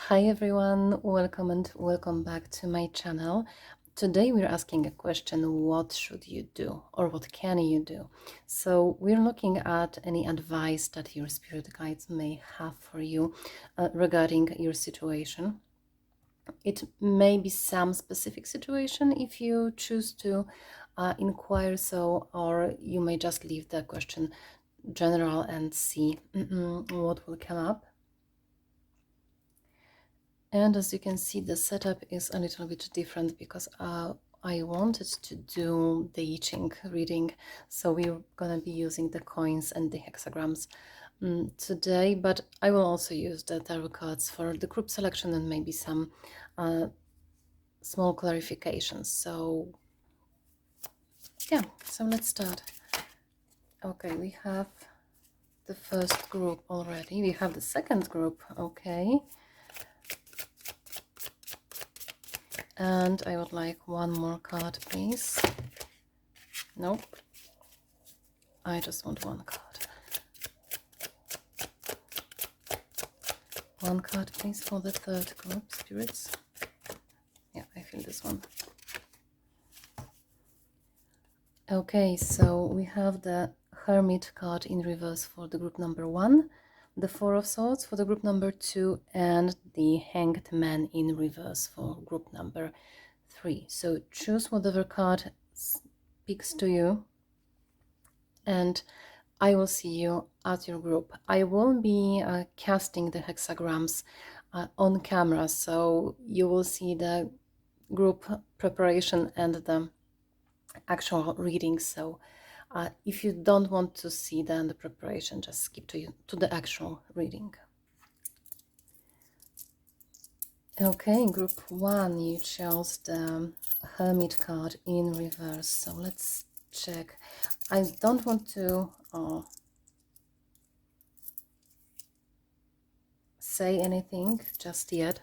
Hi everyone, welcome and welcome back to my channel. Today we're asking a question: what should you do, or what can you do? So we're looking at any advice that your spirit guides may have for you regarding your situation. It may be some specific situation if you choose to inquire so, or you may just leave the question general and see what will come up. And as you can see, the setup is a little bit different because I wanted to do the I-Ching reading, so we're gonna be using the coins and the hexagrams today, but I will also use the tarot cards for the group selection and maybe some small clarifications. So yeah, so let's start. Okay, we have the first group already. We have the second group, okay. And I would like one more card, please. Nope. I just want one card. One card, please, for the third group, spirits. Yeah, I feel this one. Okay, so we have the Hermit card in reverse for the group number 1, the Four of Swords for the group number 2, and the Hanged Man in reverse for group number 3. So choose whatever card speaks to you, and I will see you at your group. I will be casting the hexagrams on camera, so you will see the group preparation and the actual reading. So if you don't want to see the preparation, just skip to the actual reading. Okay, group 1, you chose the Hermit card in reverse. So let's check. I don't want to say anything just yet.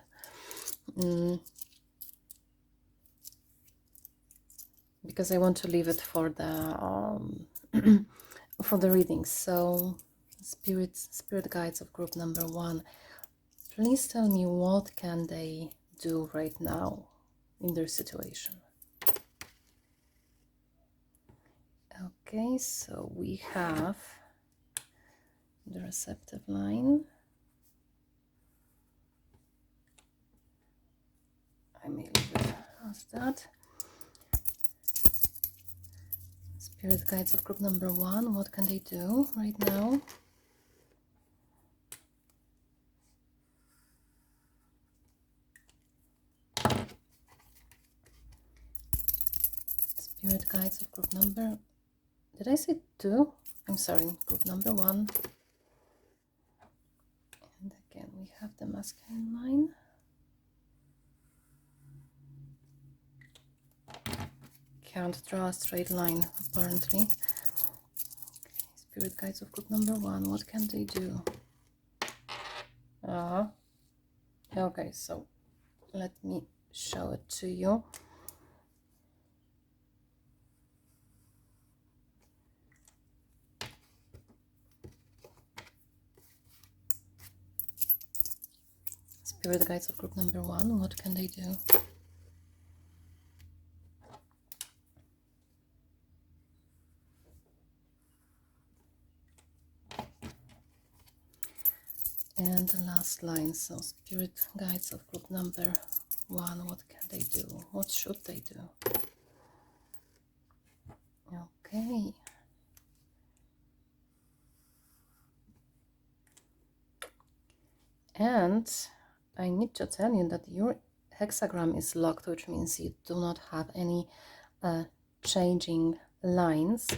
Because I want to leave it for the for the readings. So spirit guides of group number 1, please tell me, what can they do right now in their situation? Okay, so we have the receptive line. I may leave it as that. Spirit guides of group number 1, what can they do right now? Spirit guides of group number, did I say 2? I'm sorry, group number 1. And again, we have the masculine line. Can't draw a straight line, apparently. Okay, spirit guides of group number 1, what can they do? Okay, so let me show it to you. Spirit guides of group number 1, what can they do? And the last line, so spirit guides of group number 1, what can they do? What should they do? Okay. And I need to tell you that your hexagram is locked, which means you do not have any changing lines.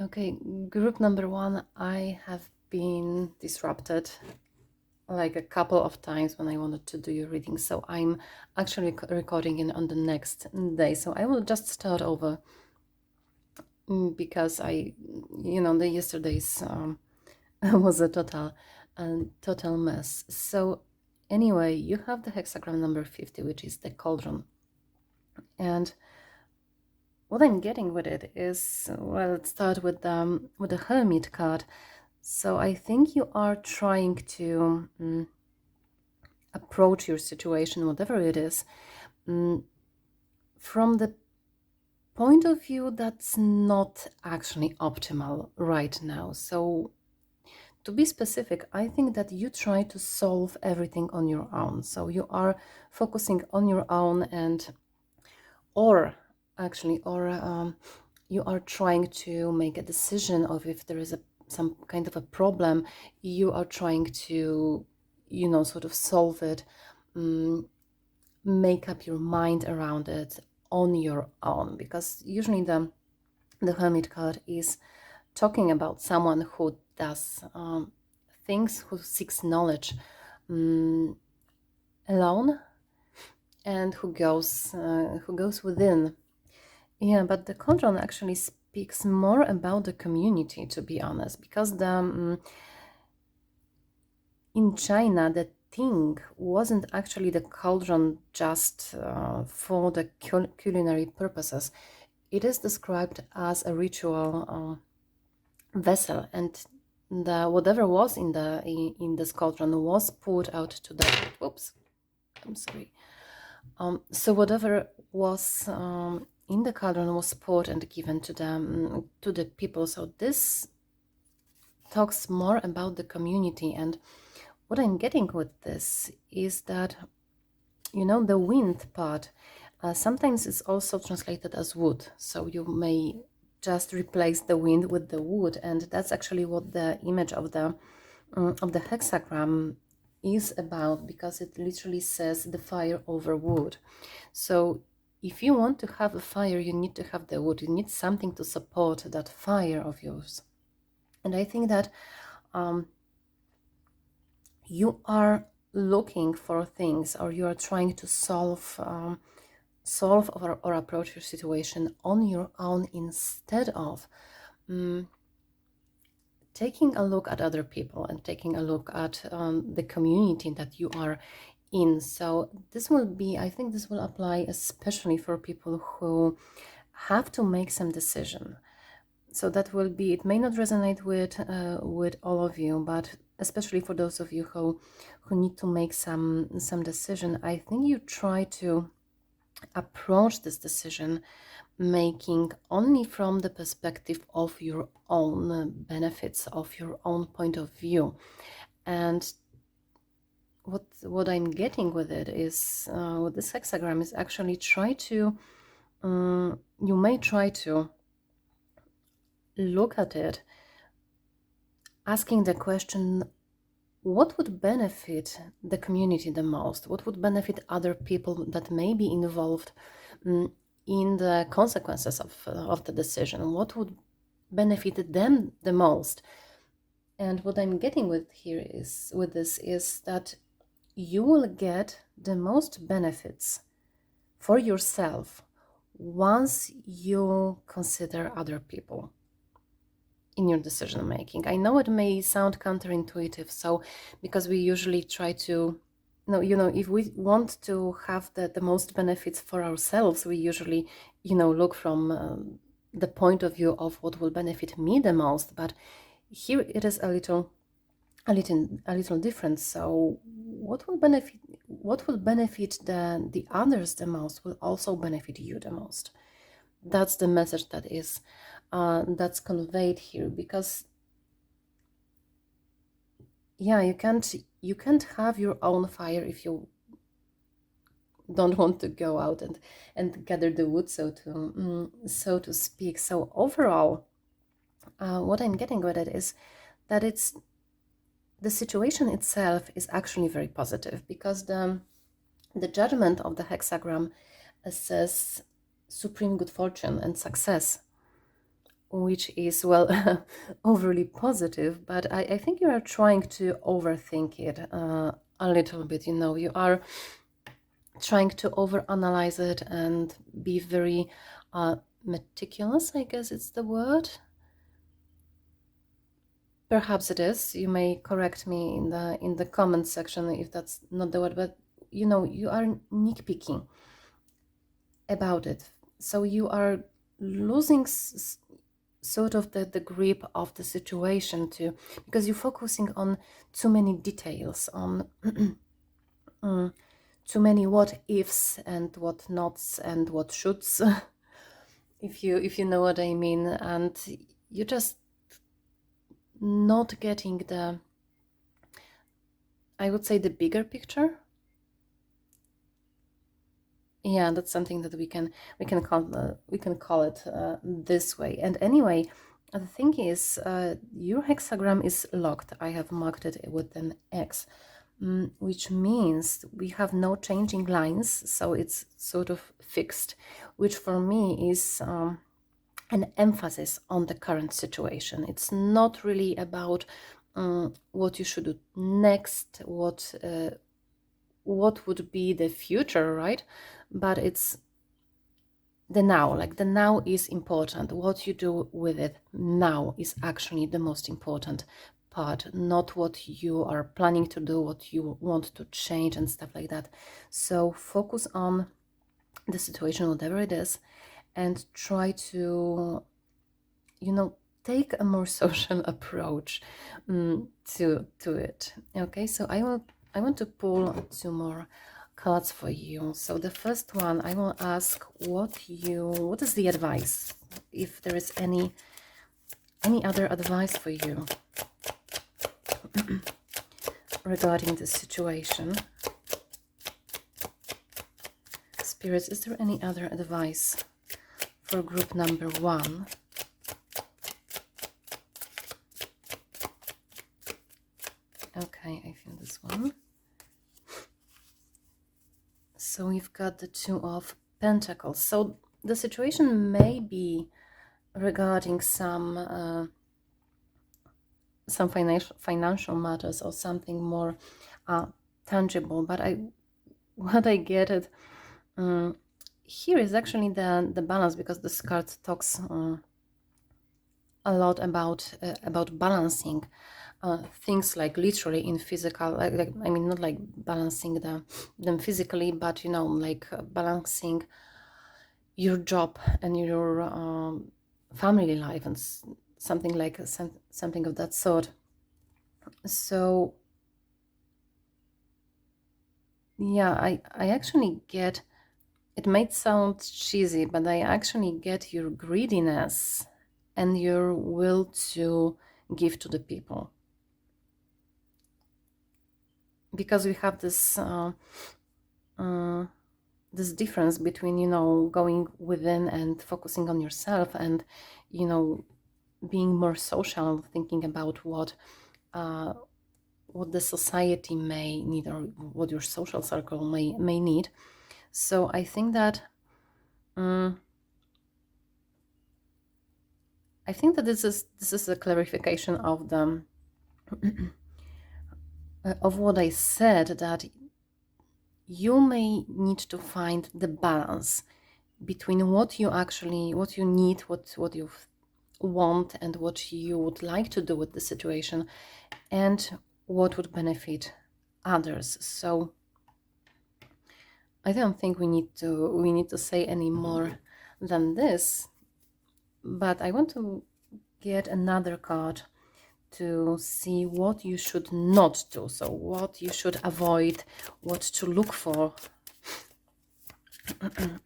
Okay, group number 1, I have been disrupted like a couple of times when I wanted to do your reading, so I'm actually recording it on the next day, so I will just start over because the yesterday's was a total mess. So anyway, you have the hexagram number 50, which is the cauldron, and what I'm getting with it is, well, let's start with the Hermit card. So I think you are trying to approach your situation, whatever it is, from the point of view that's not actually optimal right now. So to be specific, I think that you try to solve everything on your own. So you are focusing on your own, and or you are trying to make a decision of if there is some kind of a problem. You are trying to, sort of solve it, make up your mind around it on your own, because usually the Hermit card is talking about someone who does things, who seeks knowledge alone, and who goes within. Yeah, but the cauldron actually speaks more about the community, to be honest, because in China the thing wasn't actually the cauldron just for the culinary purposes. It is described as a ritual vessel, and the whatever was in this cauldron was poured out to the oops, I'm sorry. So whatever was in the cauldron was poured and given to them, to the people. So this talks more about the community. And what I'm getting with this is that, the wind part sometimes is also translated as wood. So you may just replace the wind with the wood, and that's actually what the image of the hexagram is about, because it literally says the fire over wood. So if you want to have a fire, you need to have the wood. You need something to support that fire of yours. And I think that you are looking for things, or you are trying to solve or approach your situation on your own, instead of taking a look at other people and taking a look at the community that you are in. So I think this will apply especially for people who have to make some decision. So that will be, it may not resonate with all of you, but especially for those of you who need to make some decision, I think you try to approach this decision making only from the perspective of your own benefits, of your own point of view. And what I'm getting with it is, with this hexagram, is actually you may try to look at it asking the question, what would benefit the community the most? What would benefit other people that may be involved in the consequences of the decision? What would benefit them the most? And what I'm getting with this is that you will get the most benefits for yourself once you consider other people in your decision making. I know it may sound counterintuitive, so because we usually try to if we want to have the most benefits for ourselves, we usually look from the point of view of what will benefit me the most. But here it is a little different. So what will benefit the others the most will also benefit you the most. That's the message that is that's conveyed here, because yeah, you can't have your own fire if you don't want to go out and gather the wood, so to speak. So overall, what I'm getting with it is that the situation itself is actually very positive, because the judgment of the hexagram says supreme good fortune and success, which is, well, overly positive. But I think you are trying to overthink it a little bit. You are trying to overanalyze it and be very meticulous, I guess it's the word. Perhaps it is. You may correct me in the comment section if that's not the word, but you are nitpicking about it. So you are losing sort of the grip of the situation too, because you're focusing on too many details, on too many what ifs and what nots and what shoulds, if you know what I mean, and you're just not getting the, I would say, the bigger picture. Yeah, that's something that we can call it this way. And anyway, the thing is, your hexagram is locked. I have marked it with an X, which means we have no changing lines, so it's sort of fixed, which for me is an emphasis on the current situation. It's not really about what you should do next, what would be the future, right? But it's the now. Like, the now is important. What you do with it now is actually the most important part, not what you are planning to do, what you want to change and stuff like that. So focus on the situation, whatever it is, and try to, you know, take a more social approach to it. Okay, so I want to pull 2 more cards for you. So the first one, I will ask what is the advice, if there is any other advice for you regarding this situation. Spirits, is there any other advice for group number 1? Okay, I feel this one. So we've got the 2 of Pentacles. So the situation may be regarding some financial matters or something more tangible. But what I get it here is actually the balance, because this card talks a lot about balancing things, like literally in physical, like I mean, not like balancing them physically, but you know, like balancing your job and your family life and something like something of that sort. So yeah, I actually get, it might sound cheesy, but I actually get your greediness and your will to give to the people, because we have this this difference between, you know, going within and focusing on yourself, and, you know, being more social, thinking about what the society may need, or what your social circle may need. So I think that this is a clarification of the of what I said, that you may need to find the balance between what you need, what you want, and what you would like to do with the situation, and what would benefit others. So I don't think we need to say any more than this, but I want to get another card to see what you should not do, so what you should avoid, what to look for.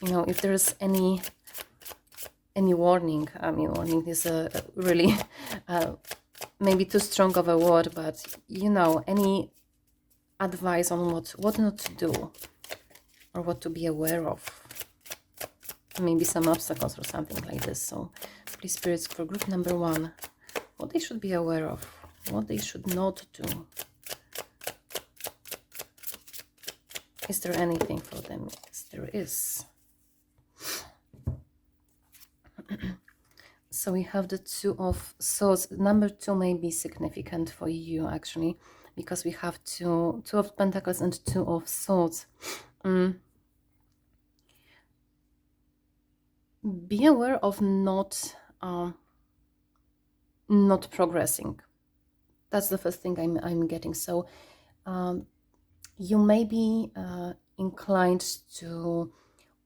You know, if there's any warning. I mean, warning is a really maybe too strong of a word, but you know, any advice on what not to do, or what to be aware of, maybe some obstacles or something like this. So please, spirits, for group number 1, what they should be aware of, what they should not do. Is there anything for them? Yes, there is. So we have the 2 of Swords. Number 2 may be significant for you, actually, because we have two of Pentacles and 2 of Swords. Be aware of not progressing. That's the first thing I'm getting. So you may be inclined to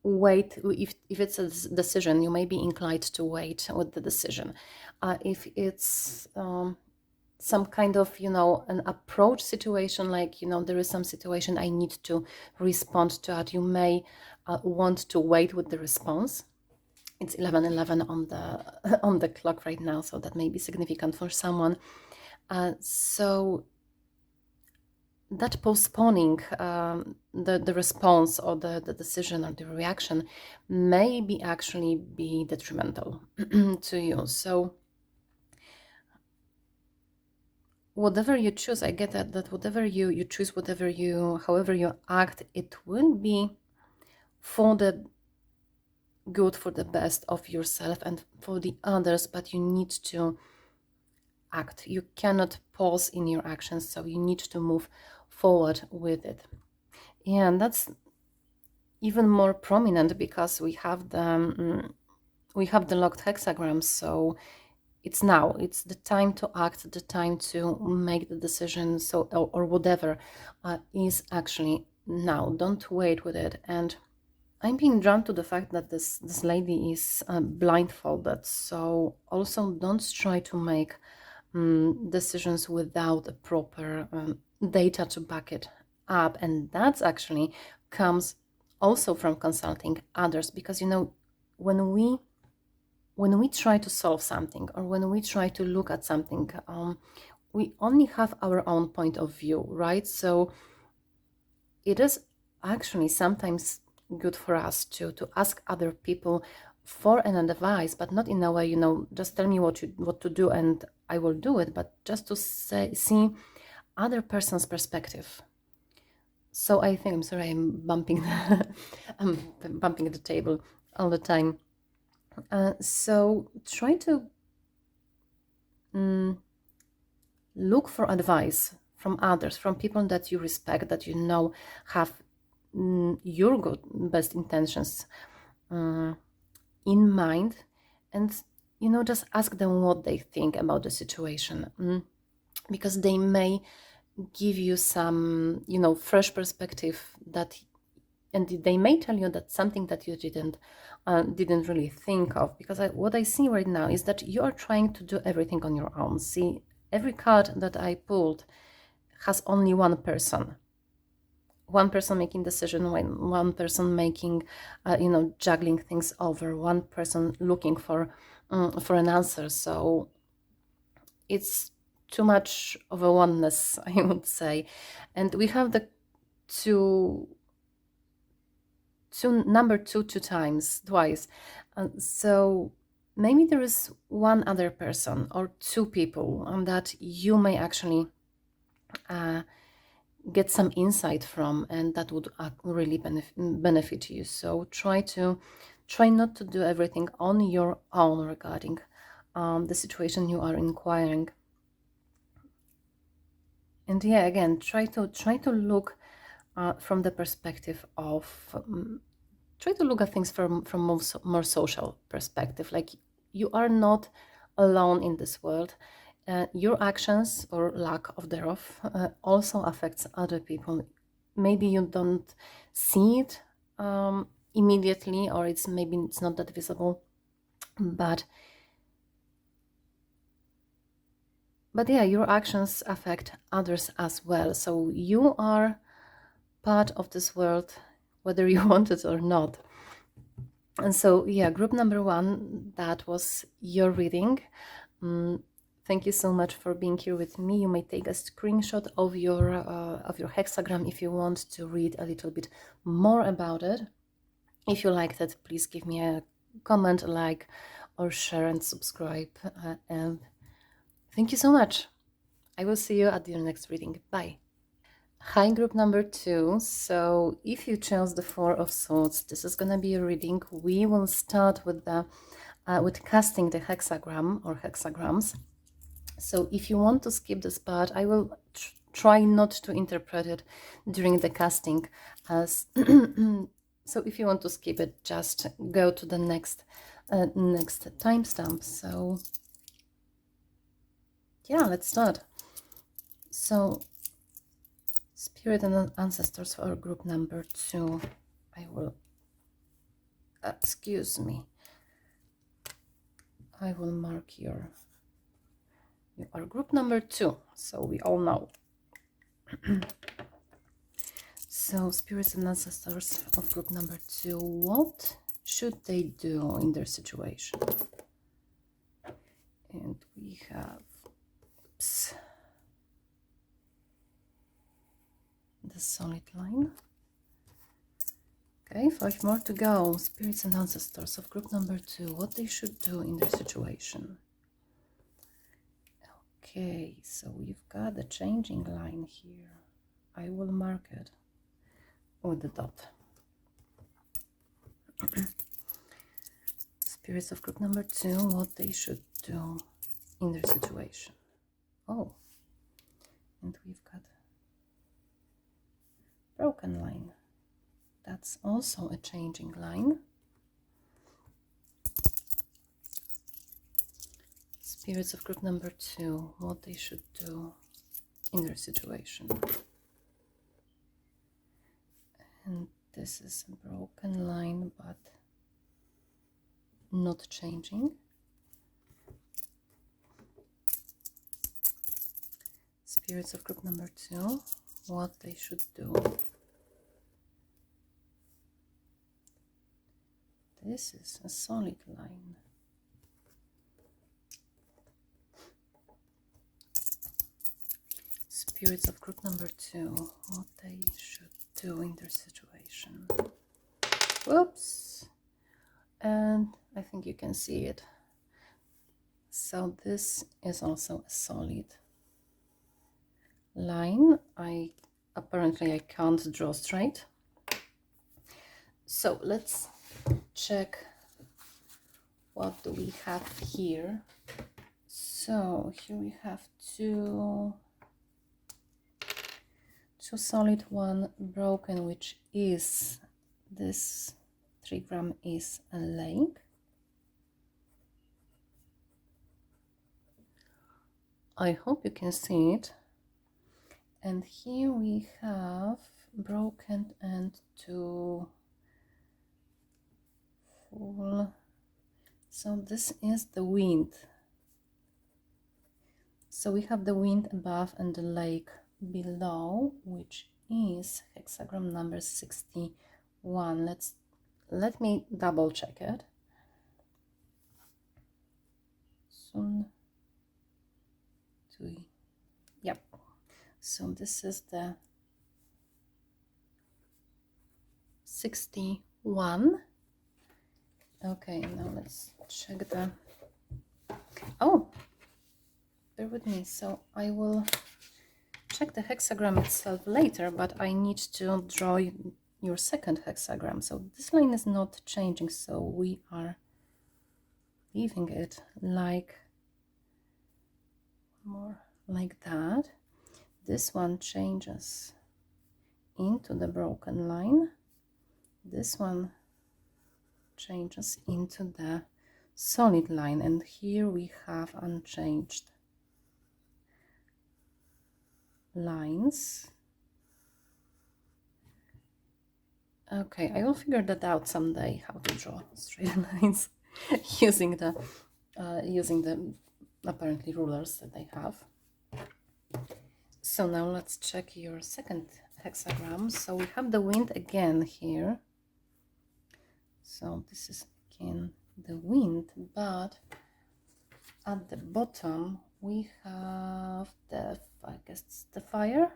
wait. If it's a decision, you may be inclined to wait with the decision. If it's some kind of, an approach situation, like, there is some situation I need to respond to it, you may want to wait with the response. It's 11:11 on the on the clock right now, so that may be significant for someone. So that postponing the response or the decision or the reaction may be actually be detrimental to you. So whatever you choose, I get that whatever you choose, however you act, it will be for the good, for the best of yourself and for the others, but you need to act. You cannot pause in your actions, so you need to move forward with it. Yeah, and that's even more prominent because we have the locked hexagram. So it's now, it's the time to act, the time to make the decision. So or whatever is actually now. Don't wait with it. And I'm being drawn to the fact that this lady is blindfolded. So also don't try to make decisions without a proper data to back it up. And that's actually comes also from consulting others, because when we try to solve something, or when we try to look at something, we only have our own point of view, right? So it is actually sometimes good for us to ask other people for an advice, but not in a way, just tell me what to do and I will do it, but just to see other person's perspective. So I think, I'm sorry, I'm bumping I'm bumping the table all the time. So try to look for advice from others, from people that you respect, that have your best intentions in mind, and just ask them what they think about the situation, because they may give you some fresh perspective, and they may tell you that something that you didn't really think of. Because what I see right now is that you are trying to do everything on your own. See, every card that I pulled has only one person making decision, one person making juggling things over, one person looking for an answer. So it's too much of a oneness, I would say. And we have the number two twice. So maybe there is one other person or two people that you may actually get some insight from, and that would really benefit you. So try not to do everything on your own regarding the situation you are inquiring. And yeah, again, try to look from the perspective of try to look at things from more social perspective. Like, you are not alone in this world. Your actions or lack of thereof also affects other people. Maybe you don't see it immediately, or maybe it's not that visible, but yeah, your actions affect others as well. So you are part of this world, whether you want it or not. And so, yeah, group number 1, that was your reading. Thank you so much for being here with me. You may take a screenshot of your hexagram if you want to read a little bit more about it. If you liked it, please give me a comment, like, or share and subscribe. And thank you so much. I will see you at your next reading. Bye. Hi, group number 2. So if you chose the Four of Swords, this is gonna be a reading. We will start with casting the hexagram or hexagrams. So if you want to skip this part, I will try not to interpret it during the casting. So if you want to skip it, just go to the next timestamp. So yeah, let's start. So Spirit and Ancestors for group number 2. I will excuse me, I will mark you are group number 2, so we all know. So spirits and ancestors of group number 2, what should they do in their situation? And we have, oops, the solid line. Okay, 5 more to go. Spirits and ancestors of group number 2, what they should do in their situation. Okay, so we've got the changing line here. I will mark it with the dot. Spirits of group number 2, what they should do in their situation. Oh, and we've got broken line. That's also a changing line. Spirits of group number 2, what they should do in their situation. And this is a broken line, but not changing. Spirits of group number 2, what they should do. This is a solid line. Spirits of group number 2, what they should do in their situation. Whoops! And I think you can see it. So this is also a solid line. Apparently I can't draw straight. So let's check what do we have here. So here we have two solid, one broken, which is this trigram is a lake. I hope you can see it. And here we have broken and two full. So this is the wind. So we have the wind above and the lake below, which is hexagram number 61. Let me double check it. Yep. So this is the 61. Okay, now let's check the. Oh, bear with me. So I will check the hexagram itself later, but I need to draw your second hexagram. So this line is not changing, so we are leaving it like more like that. This one changes into the broken line. This one changes into the solid line, and here we have unchanged lines. Okay, I will figure that out someday, how to draw straight lines using the apparently rulers that I have. So now let's check your second hexagram. So we have the wind again here. So this is again the wind, but at the bottom we have the, I guess it's the fire.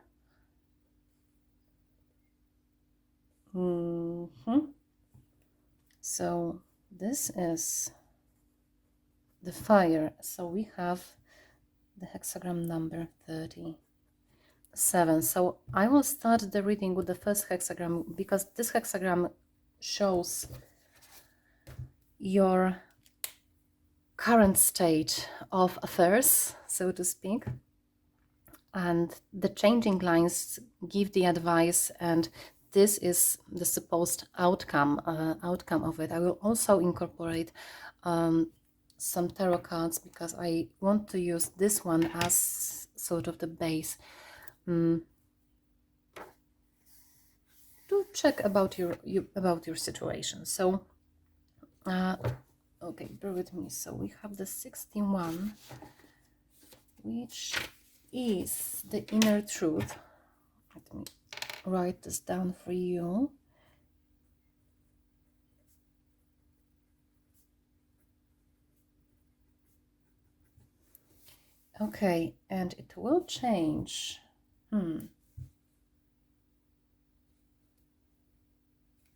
So this is the fire. So we have the hexagram number 37. So I will start the reading with the first hexagram, because this hexagram shows your current state of affairs, so to speak, and the changing lines give the advice, and this is the supposed outcome of it. I will also incorporate some tarot cards, because I want to use this one as sort of the base to check about your situation. So Okay, bear with me. So we have the 61, which is the inner truth. Let me write this down for you. Okay, and it will change.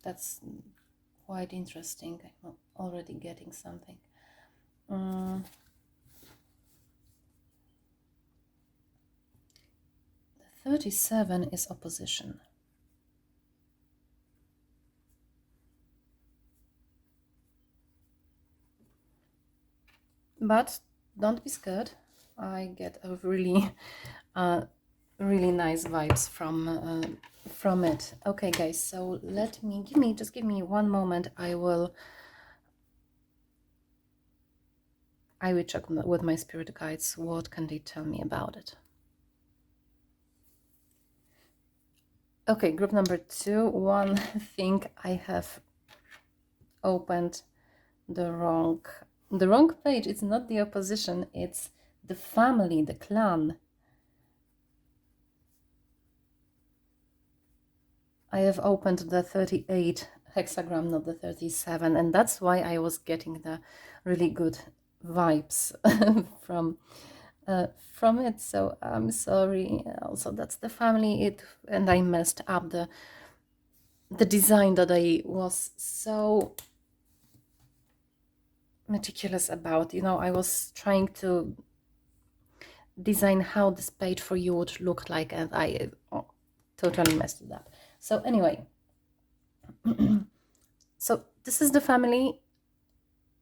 That's quite interesting. I'm already getting something. The 37 is opposition. But don't be scared. I get a really, really nice vibes from it. Okay, guys. So just give me one moment. I will check with my spirit guides. What can they tell me about it? Okay, group number 2. One thing, I have opened the wrong page. It's not the opposition, it's the family, the clan. I have opened the 38 hexagram, not the 37, and that's why I was getting the really good vibes from it. So I'm sorry. Also, that's the family. And I messed up the design that I was so meticulous about. You know, I was trying to design how this page for you would look like, and I totally messed it up. So anyway, so this is the family.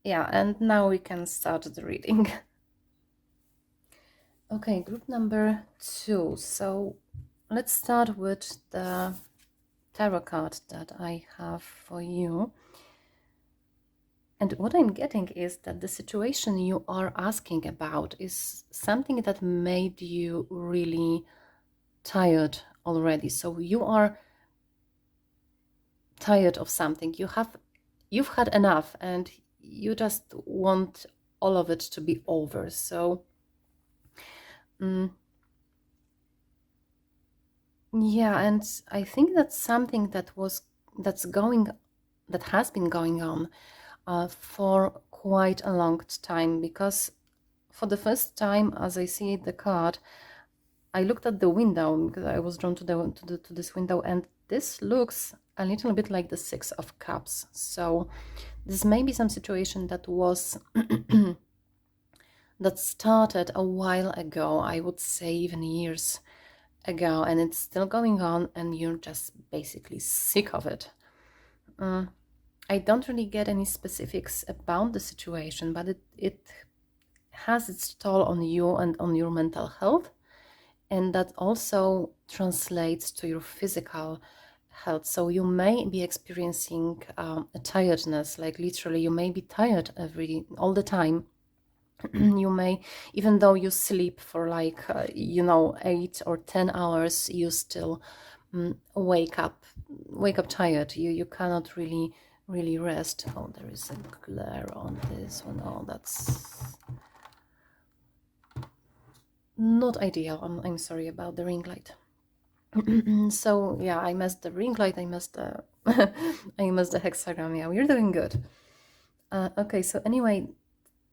Yeah, and now we can start the reading. Okay, group number 2. So let's start with the tarot card that I have for you. And what I'm getting is that the situation you are asking about is something that made you really tired already. So you are tired of something. You've had enough, and you just want all of it to be over. So yeah, and I think that's something that has been going on for quite a long time, because for the first time, as I see the card, I looked at the window because I was drawn to this window, and this looks a little bit like the 6 of Cups. So this may be some situation that was that started a while ago, I would say even years ago, and it's still going on, and you're just basically sick of it. I don't really get any specifics about the situation, but it has its toll on you and on your mental health, and that also translates to your physical health. So you may be experiencing a tiredness, like literally you may be tired all the time. You may, even though you sleep for like 8 or 10 hours, you still wake up tired. You cannot really rest. Oh, there is a glare on this one. Oh, that's not ideal. I'm sorry about the ring light. So yeah, I messed the ring light, I messed the I messed the hexagram. Yeah, we're doing good. Okay, so anyway,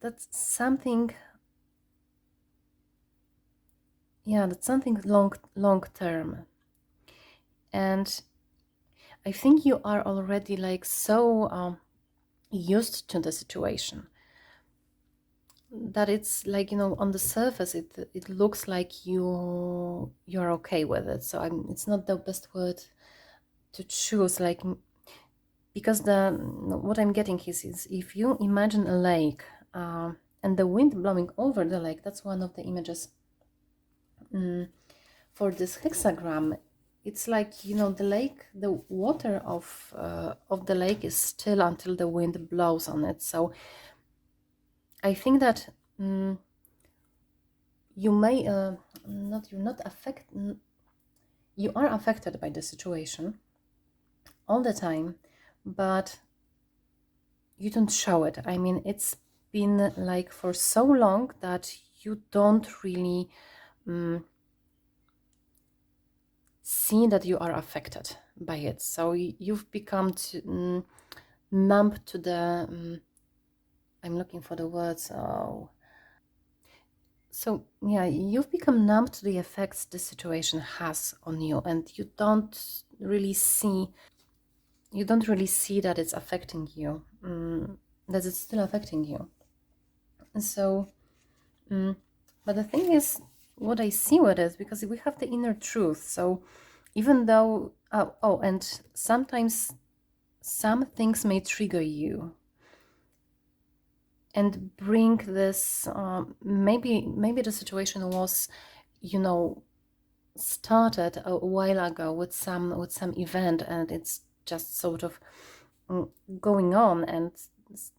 that's something, yeah, that's something long term. And I think you are already like so used to the situation that it's like, on the surface it looks like you're okay with it. So it's not the best word to choose, like, because what I'm getting is if you imagine a lake and the wind blowing over the lake, that's one of the images for this hexagram. It's like, the lake, the water of the lake is still until the wind blows on it. So I think that you may you are affected by the situation all the time, but you don't show it. I mean, it's been like for so long that you don't really see that you are affected by it. So you've become numb to the I'm looking for the words. Oh, so yeah, you've become numb to the effects the situation has on you, and you don't really see that it's affecting you, that it's still affecting you. So but the thing is, what I see with it, because we have the inner truth. So even though and sometimes some things may trigger you and bring this maybe the situation was, you know, started a while ago with some event, and it's just sort of going on, and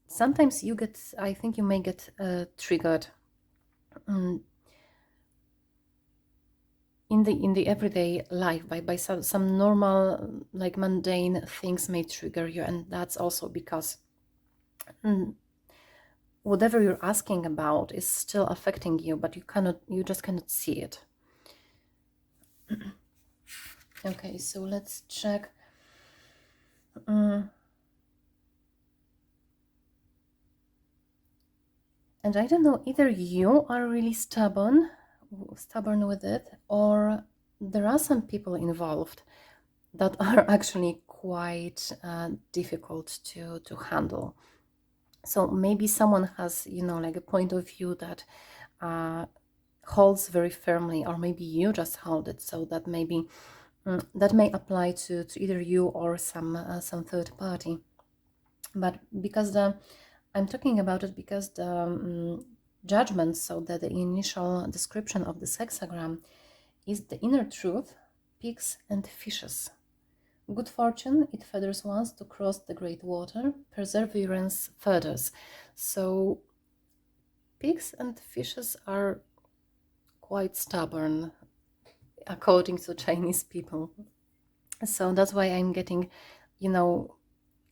sometimes you get, I think you may get triggered in the everyday life by some normal, like mundane things may trigger you, and that's also because whatever you're asking about is still affecting you, but you just cannot see it. Okay, so let's check. And I don't know, either you are really stubborn with it, or there are some people involved that are actually quite difficult to handle. So maybe someone has, you know, like a point of view that holds very firmly, or maybe you just hold it. So that maybe that may apply to either you or some third party. But because I'm talking about it because the judgment, so that the initial description of this hexagram is the inner truth, pigs and fishes. Good fortune, it feathers once to cross the great water, perseverance furthers. So pigs and fishes are quite stubborn, according to Chinese people. So that's why I'm getting, you know,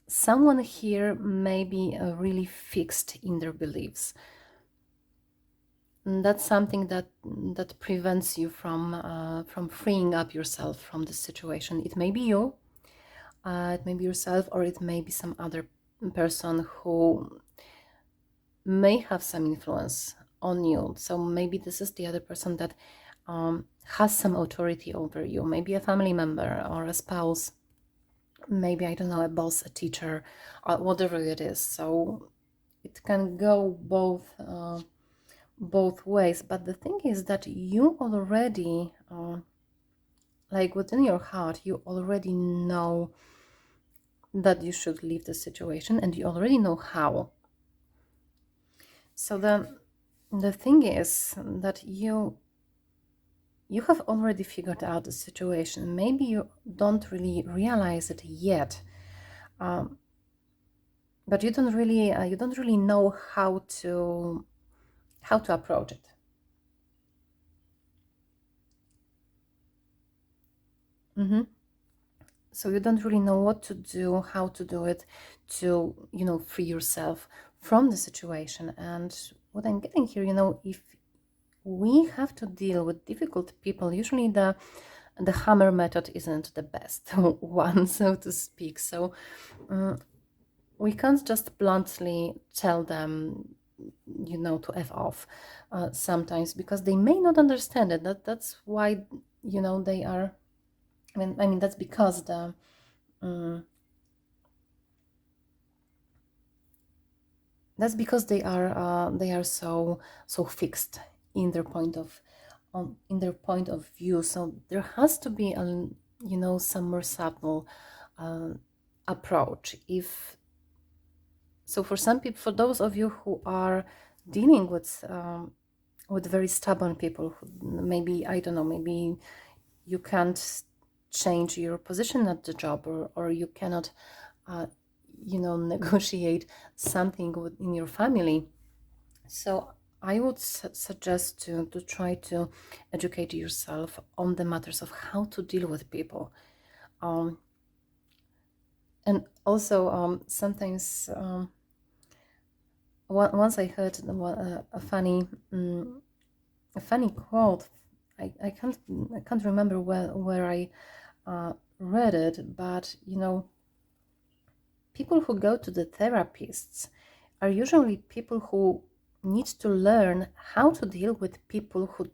someone here may be really fixed in their beliefs. And that's something that prevents you from freeing up yourself from the situation. It may be you, it may be yourself, or it may be some other person who may have some influence on you. So maybe this is the other person that has some authority over you, maybe a family member or a spouse, maybe, I don't know, a boss, a teacher, whatever it is. So it can go both ways. But the thing is that you already, like within your heart, you already know that you should leave the situation, and you already know how. So the thing is that you have already figured out the situation. Maybe you don't really realize it yet, but you don't really know how to approach it. So you don't really know what to do, how to do it, to, you know, free yourself from the situation. And what I'm getting here, you know, if we have to deal with difficult people, usually the hammer method isn't the best one, so to speak. So we can't just bluntly tell them, you know, to F off sometimes, because they may not understand it. That's why, you know, they are, I mean that's because they are so fixed in their point of view. So there has to be a, you know, some more subtle approach. If so, for some people, for those of you who are dealing with very stubborn people, who maybe, I don't know, maybe you can't change your position at the job, or you cannot you know, negotiate something in your family. So I would suggest to try to educate yourself on the matters of how to deal with people. And also sometimes once I heard a funny quote. I can't remember where I read it, but you know, people who go to the therapists are usually people who need to learn how to deal with people who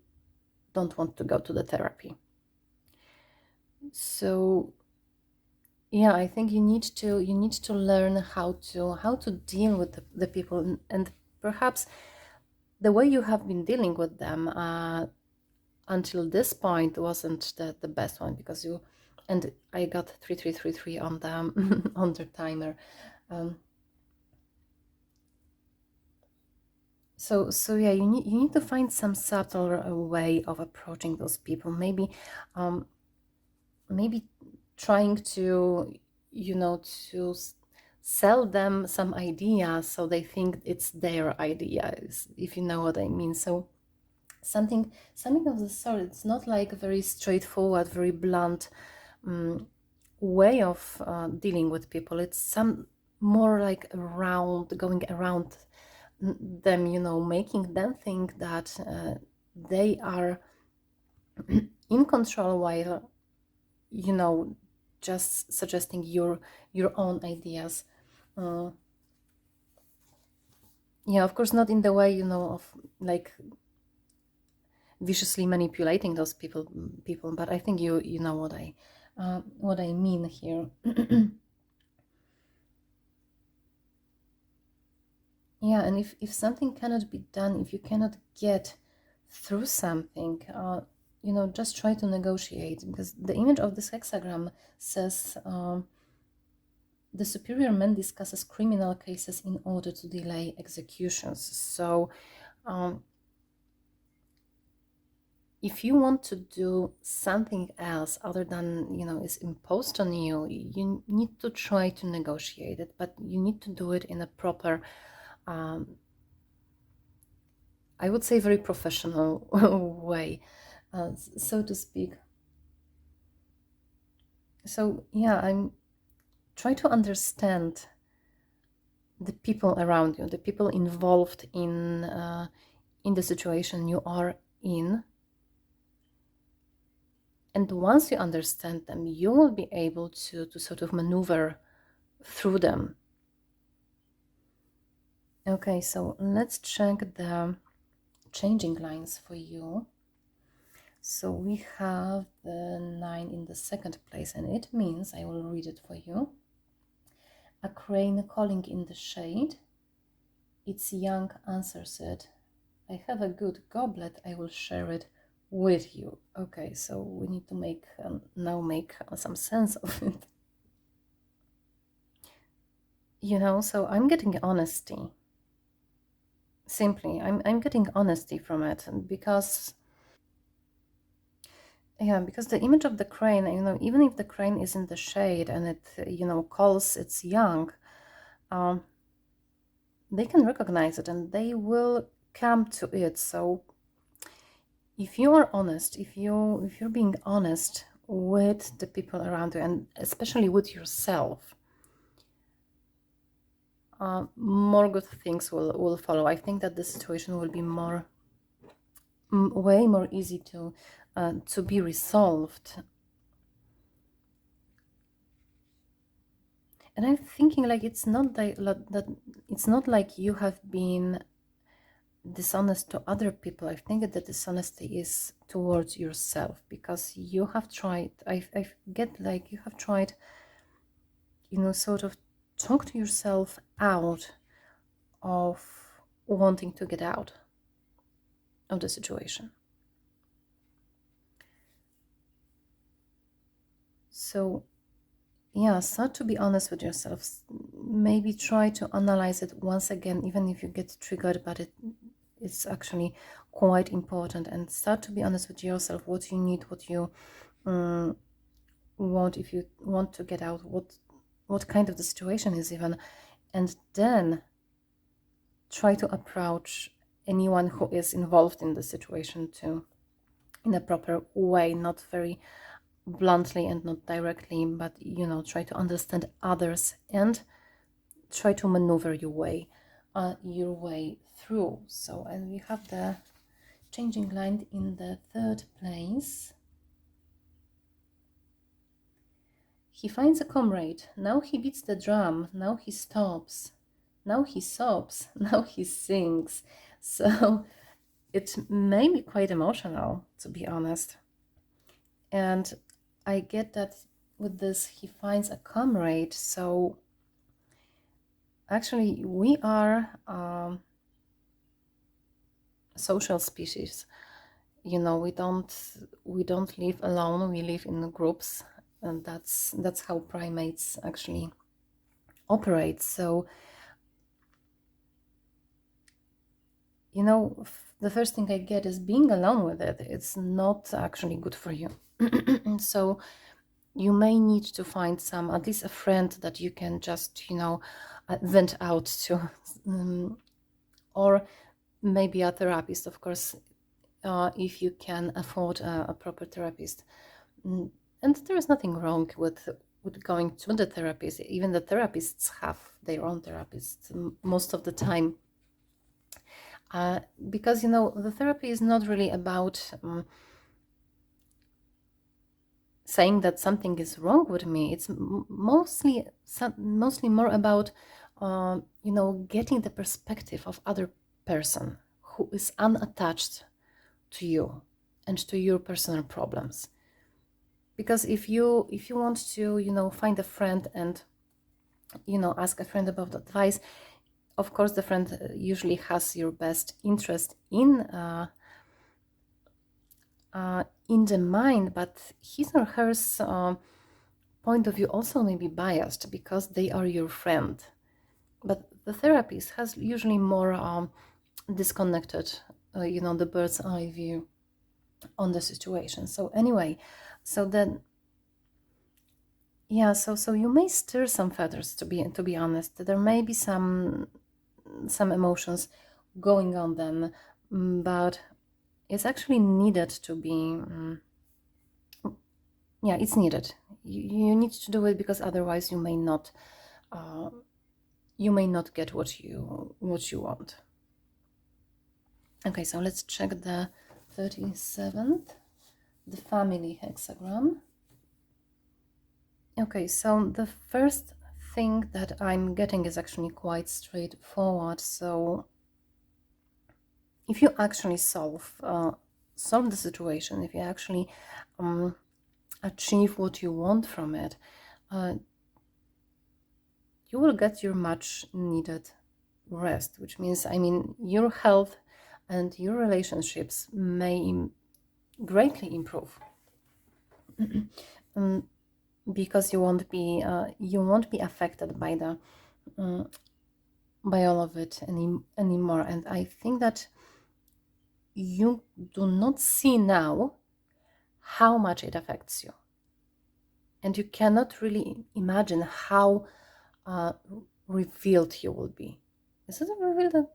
don't want to go to the therapy. So yeah, I think you need to learn how to deal with the people, and perhaps the way you have been dealing with them until this point wasn't the best one, because you, and I got 3333 on the on the timer. So yeah, you need to find some subtle way of approaching those people. Maybe trying to, you know, to sell them some idea so they think it's their ideas, if you know what I mean. So something of the sort. It's not like a very straightforward, very blunt way of dealing with people. It's some more like going around them, you know, making them think that they are in control, while, you know, just suggesting your own ideas. Yeah, of course, not in the way, you know, of like viciously manipulating those people, but I think you know what I mean here. Yeah, and if something cannot be done, if you cannot get through something, you know, just try to negotiate, because the image of this hexagram says the superior man discusses criminal cases in order to delay executions. So if you want to do something else other than, you know, is imposed on you, you need to try to negotiate it, but you need to do it in a proper, I would say, very professional way, so to speak. So yeah, I'm try to understand the people around you, the people involved in the situation you are in. And once you understand them, you will be able to sort of maneuver through them. Okay, so let's check the changing lines for you. So we have the 9 in the second place, and it means, I will read it for you. A crane calling in the shade. Its young answers it. I have a good goblet, I will share it with you. Okay, so we need to make now make some sense of it. You know, so I'm getting honesty. Simply, I'm getting honesty from it, because yeah, because the image of the crane, you know, even if the crane is in the shade and it, you know, calls its young, they can recognize it and they will come to it. So if you are honest, if you're being honest with the people around you, and especially with yourself, more good things will follow. I think that the situation will be way more easy to be resolved. And I'm thinking, like, it's not that it's not like you have been dishonest to other people. I think that the dishonesty is towards yourself, because you have tried, I get, like, you have tried, you know, sort of talk to yourself out of wanting to get out of the situation. So yeah, start to be honest with yourself. Maybe try to analyze it once again, even if you get triggered, but it's actually quite important. And start to be honest with yourself, what you need, what you want, if you want to get out, what kind of the situation is even, and then try to approach anyone who is involved in the situation too, in a proper way, not very bluntly and not directly, but, you know, try to understand others and try to maneuver your way your way through. So, and we have the changing light in the 3rd place. He finds a comrade. Now he beats the drum. Now he stops. Now he sobs. Now he sings. So it may be quite emotional, to be honest. And I get that with this, he finds a comrade. So actually, we are social species. You know, we don't live alone. We live in groups, and that's how primates actually operate. So, you know, the first thing I get is being alone with it. It's not actually good for you. So you may need to find at least a friend that you can just, you know, vent out to, or maybe a therapist, of course, if you can afford a proper therapist. And there is nothing wrong with going to the therapist. Even the therapists have their own therapists most of the time. Because, you know, the therapy is not really about saying that something is wrong with me. It's mostly more about, you know, getting the perspective of other person who is unattached to you and to your personal problems. Because if you want to, you know, find a friend and, you know, ask a friend about advice, of course the friend usually has your best interest in the mind, but his or her point of view also may be biased because they are your friend. But the therapist has usually more disconnected, you know, the bird's eye view on the situation. So anyway, so then, yeah, so you may stir some feathers, to be honest. There may be some emotions going on then, but it's actually needed to be. Yeah, it's needed. You need to do it because otherwise you may not get what you want. Okay, so let's check the 37th, the family hexagram. Okay, so the first thing that I'm getting is actually quite straightforward. So if you actually solve the situation, if you actually achieve what you want from it, you will get your much needed rest, which means, I mean, your health and your relationships may greatly improve. Because you won't be affected by the by all of it anymore. And I think that you do not see now how much it affects you, and you cannot really imagine how revealed you will be. Is it revealed a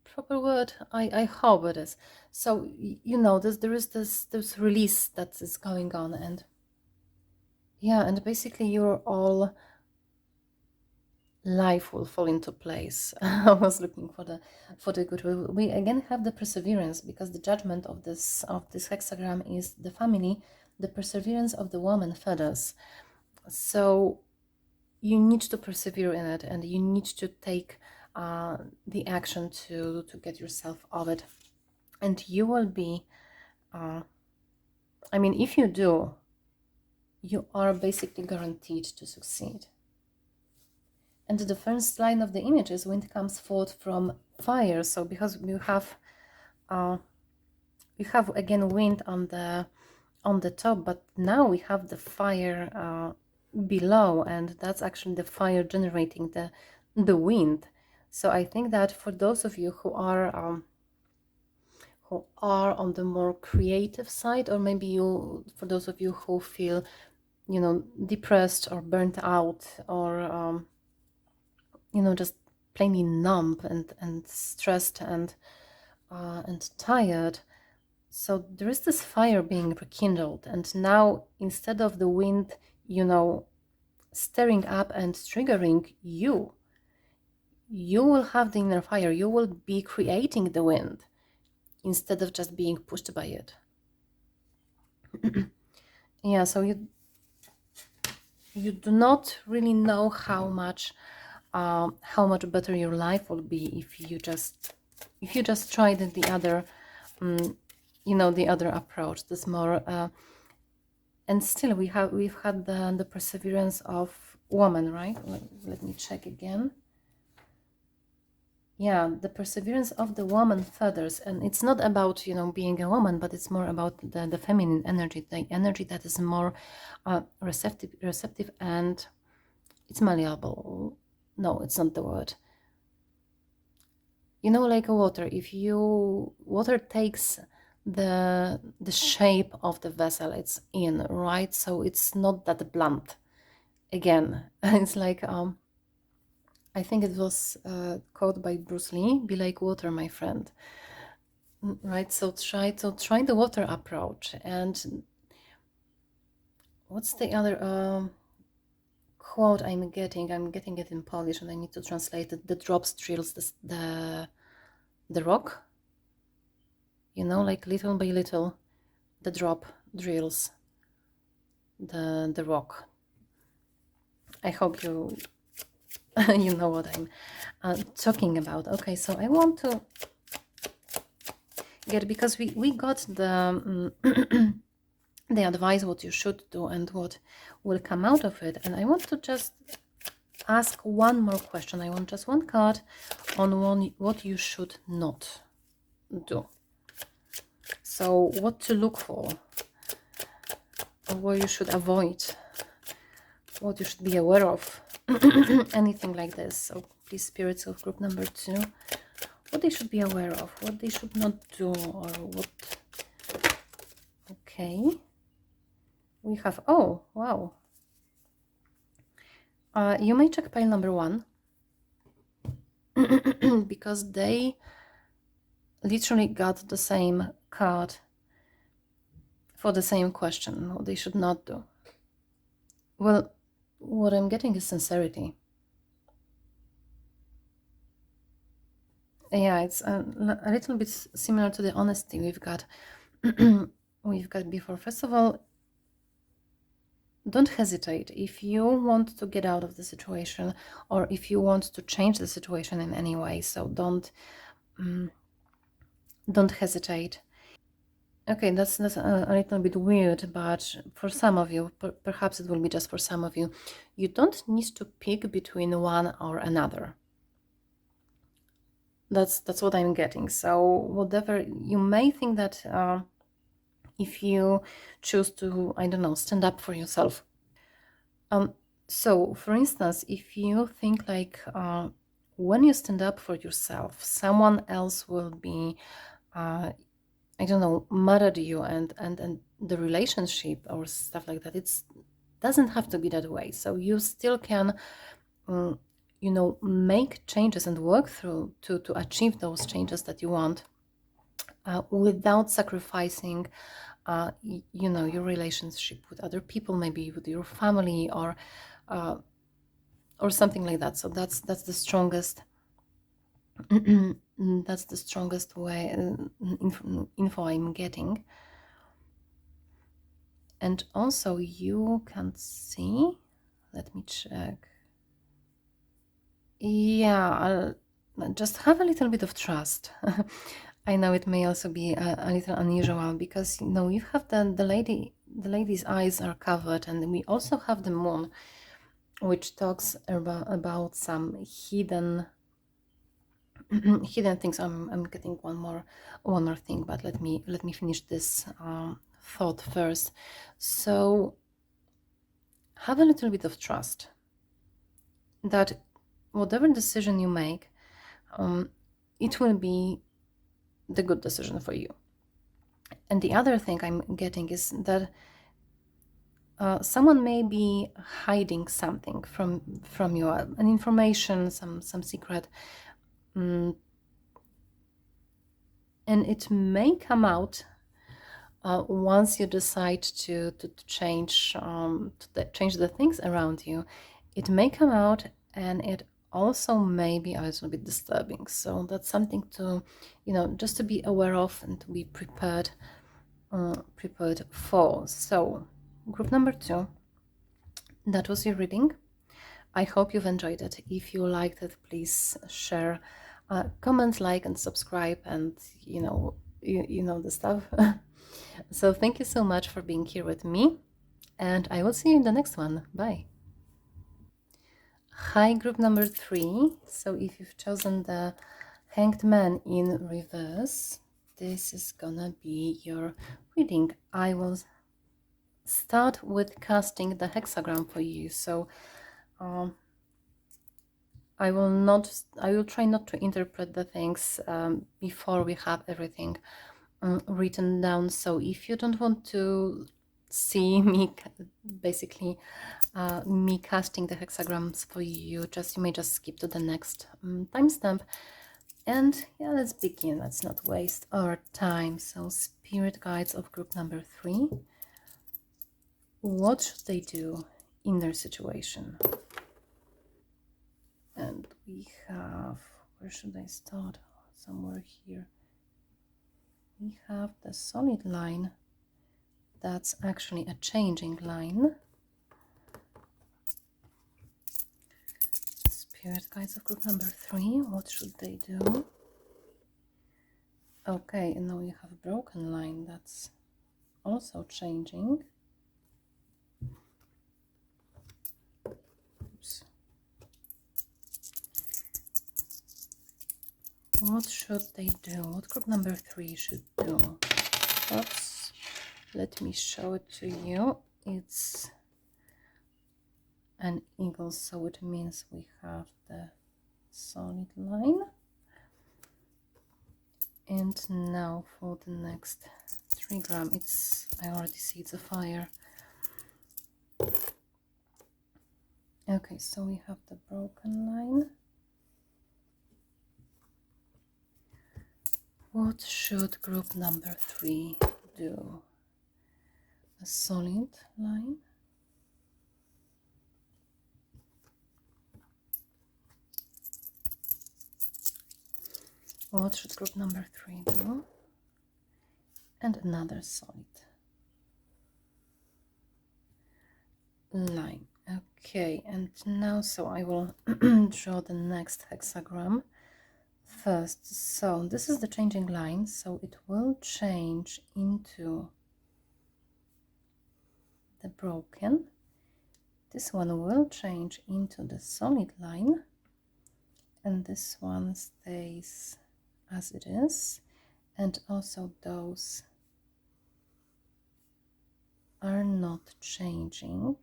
proper word? I hope it is. So, you know, there is this release that is going on, and yeah, and basically your all life will fall into place. I was looking for the good. We again have the perseverance, because the judgment of this hexagram is the family, the perseverance of the woman feathers. So you need to persevere in it, and you need to take the action to get yourself of it, and you will be. I mean, if you do, you are basically guaranteed to succeed. And the first line of the image is wind comes forth from fire. So because you have again wind on the top, but now we have the fire below, and that's actually the fire generating the wind. So I think that for those of you who are on the more creative side, or maybe for those of you who feel, you know, depressed or burnt out, or you know, just plainly numb and stressed and tired. So there is this fire being rekindled, and now instead of the wind, you know, stirring up and triggering you, you will have the inner fire. You will be creating the wind instead of just being pushed by it. Yeah, so you do not really know how much better your life will be if you just tried the other, the other approach. This more, and still we've had the perseverance of woman, right? Let me check again. Yeah, the perseverance of the woman feathers, and it's not about being a woman, but it's more about the feminine energy, the energy that is more receptive, and it's malleable. No, it's not the word. Like a water. If water takes the shape of the vessel it's in, right? So it's not that blunt. Again, it's like I think it was quote by Bruce Lee, "Be like water, my friend." Right, so try the water approach. And what's the other quote I'm getting it in Polish, and I need to translate it. The drops drills the rock, like little by little the drop drills the rock. I hope you you know what I'm talking about. Okay, so I want to get, because we got the the advice what you should do and what will come out of it, and I want to just ask one more question. I want just one card on what you should not do. So what to look for, or what you should avoid, what you should be aware of, anything like this. So please, spirits of group number 2, what they should be aware of, what they should not do, or what. Okay, we have, oh wow, you may check pile number 1 because they literally got the same card for the same question, what they should not do. Well, what I'm getting is sincerity. Yeah, it's a little bit similar to the honesty we've got we've got before. First of all, don't hesitate if you want to get out of the situation, or if you want to change the situation in any way. So don't hesitate. Okay, that's a little bit weird, but for some of you, perhaps it will be just for some of you, you don't need to pick between one or another. That's what I'm getting. So whatever you may think that if you choose to, I don't know, stand up for yourself. So for instance, if you think like when you stand up for yourself, someone else will be I don't know, mad at you, and the relationship or stuff like that, it doesn't have to be that way. So you still can make changes and work through to achieve those changes that you want without sacrificing your relationship with other people, maybe with your family, or something like that. So that's the strongest that's the strongest way info I'm getting. And also you can see, let me check. Yeah, just have a little bit of trust. I know it may also be a little unusual, because you have the lady's eyes are covered, and we also have the moon, which talks about some hidden things. I'm getting one more thing, but let me finish this thought first. So have a little bit of trust that whatever decision you make, it will be the good decision for you. And the other thing I'm getting is that someone may be hiding something from you, an information, some secret, and it may come out once you decide to change change the things around you. It may come out, and it also maybe a little bit disturbing. So that's something to, you know, just to be aware of and to be prepared for. So group number 2, that was your reading. I hope you've enjoyed it. If you liked it, please share, comment, like, and subscribe, and you know the stuff. So thank you so much for being here with me, and I will see you in the next one. Bye. Hi, group number 3. So if you've chosen the Hanged Man in reverse, this is gonna be your reading. I will start with casting the hexagram for you. So I will try not to interpret the things before we have everything written down. So if you don't want to see me basically me casting the hexagrams for you, you may just skip to the next timestamp. And yeah, let's begin. Let's not waste our time. So spirit guides of group number 3, what should they do in their situation? And we have, where should I start? Somewhere here. We have the solid line. That's actually a changing line. Spirit guides of group number 3, what should they do? Okay, and now you have a broken line that's also changing. Oops. What should they do? What group number 3 should do? Oops. Let me show it to you. It's an eagle, so it means we have the solid line. And now for the next trigram, I already see it's a fire. Okay, so we have the broken line. What should group number 3 do? A solid line. What should group number 3 do? And another solid line. Okay, and now so I will draw the next hexagram first. So this is the changing line, so it will change into the broken. This one will change into the solid line, and this one stays as it is, and also those are not changing.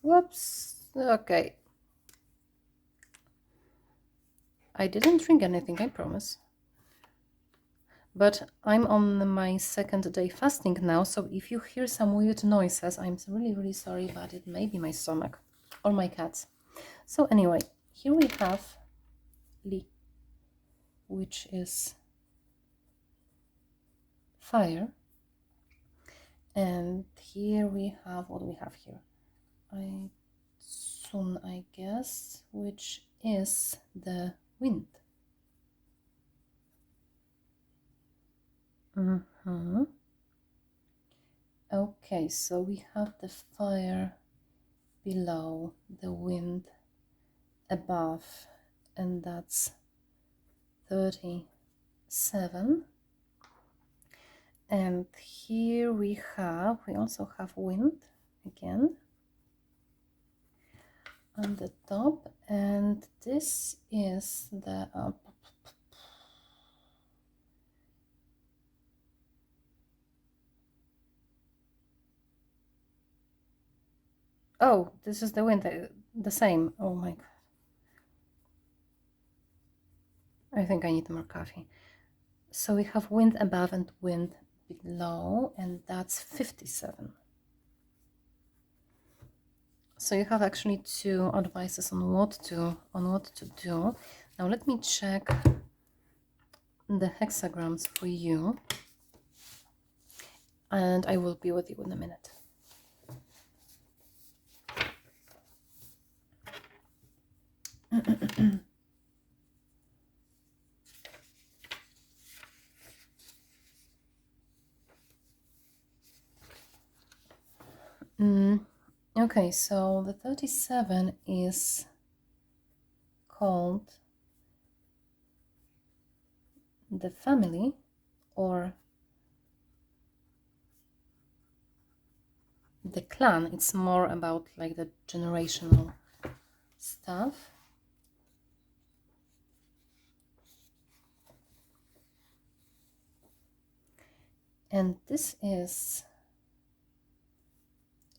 Whoops. Okay, I didn't drink anything, I promise. But I'm on my second day fasting now, so if you hear some weird noises, I'm really sorry, but it may be my stomach or my cats. So anyway, here we have Li, which is fire. And here we have, what do we have here? Sun, I guess, which is the wind. Okay, so we have the fire below, the wind above, and that's 37. And here we also have wind again on the top, and this is the oh, this is the wind, the same. Oh my god, I think I need more coffee. So we have wind above and wind below, and that's 57. So you have actually 2 advices on what to do. Now let me check the hexagrams for you, and I will be with you in a minute. Okay, so the 37 is called the family, or the clan. It's more about like the generational stuff. And this is,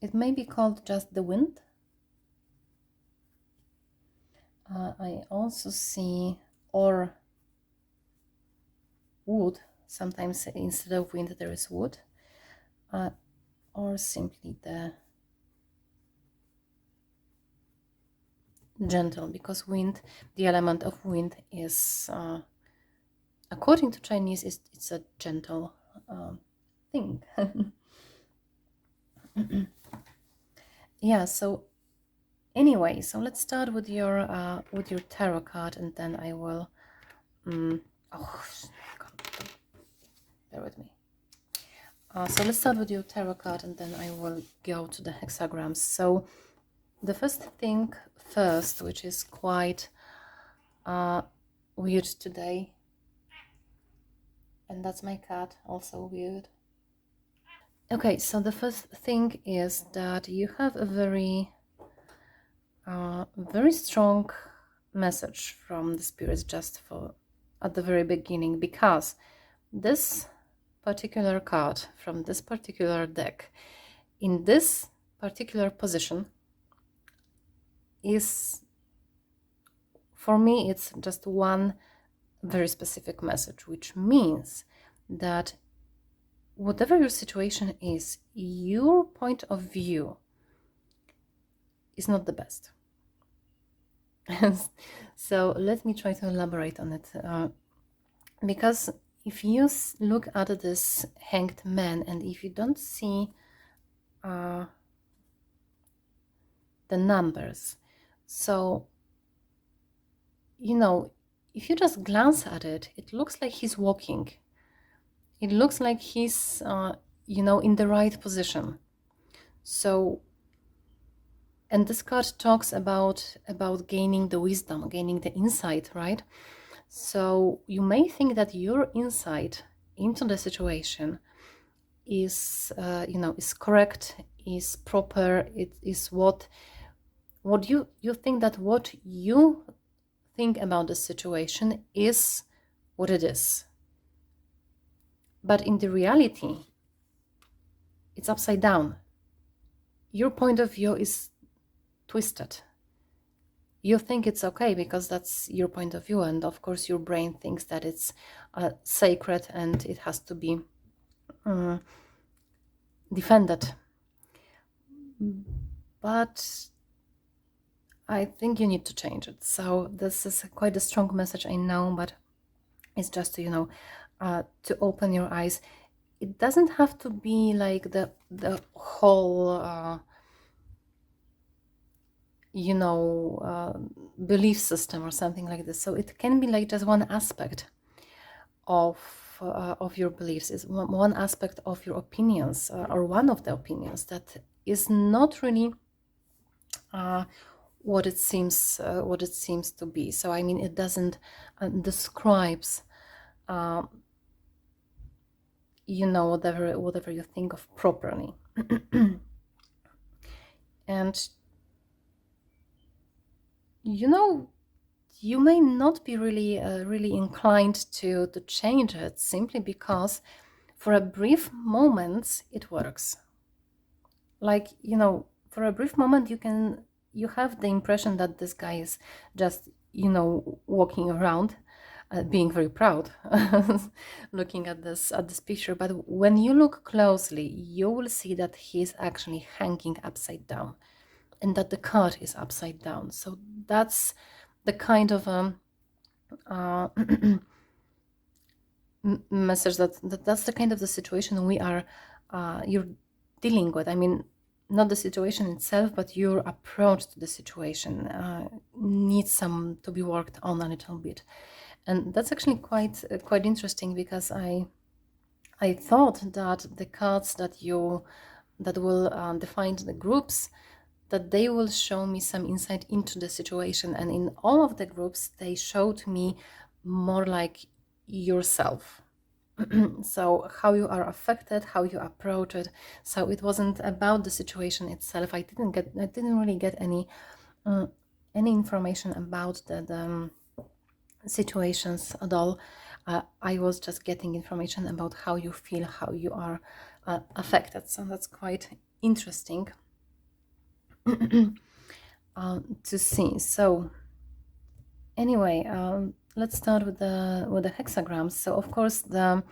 it may be called just the wind. I also see, or wood. Sometimes instead of wind there is wood, or simply the gentle, because wind, the element of wind is, according to Chinese, it's a gentle thing. Yeah, so anyway, so let's start with your tarot card, and then I will oh God, bear with me. So let's start with your tarot card, and then I will go to the hexagrams. So the first thing first, which is quite weird today, and that's my cat, also weird. Okay, so the first thing is that you have a very strong message from the spirits just for at the very beginning, because this particular card from this particular deck in this particular position is, for me, it's just one very specific message, which means that whatever your situation is, your point of view is not the best. So let me try to elaborate on it, because if you look at this hanged man, and if you don't see the numbers, so you know, if you just glance at it, it looks like he's walking. It looks like he's you know, in the right position. So, and this card talks about gaining the wisdom, gaining the insight, right? So you may think that your insight into the situation is you know, is correct, is proper, it is what you think, that what you think about the situation is what it is. But in the reality, it's upside down. Your point of view is twisted. You think it's okay because that's your point of view, and of course your brain thinks that it's sacred and it has to be defended. But I think you need to change it. So this is quite a strong message, I know, but it's just to, you know, to open your eyes. It doesn't have to be like the whole you know, belief system or something like this. So it can be like just one aspect of your beliefs, is one aspect of your opinions, or one of the opinions that is not really what it seems to be. So I mean, it doesn't describes you know, whatever you think of properly. And you know, you may not be really really inclined to change it, simply because for a brief moment it works. Like, you know, for a brief moment you have the impression that this guy is just, you know, walking around being very proud looking at this picture, but when you look closely you will see that he's actually hanging upside down, and that the card is upside down. So that's the kind of message that's the kind of the situation we are you're dealing with. I mean, not the situation itself, but your approach to the situation needs some to be worked on a little bit. And that's actually quite interesting, because I thought that the cards that will define the groups, that they will show me some insight into the situation, and in all of the groups they showed me more like yourself. So how you are affected, how you approach it. So it wasn't about the situation itself. I didn't really get any information about the situations at all. I was just getting information about how you feel, how you are affected. So that's quite interesting to see. So anyway, let's start with the hexagrams. So of course, the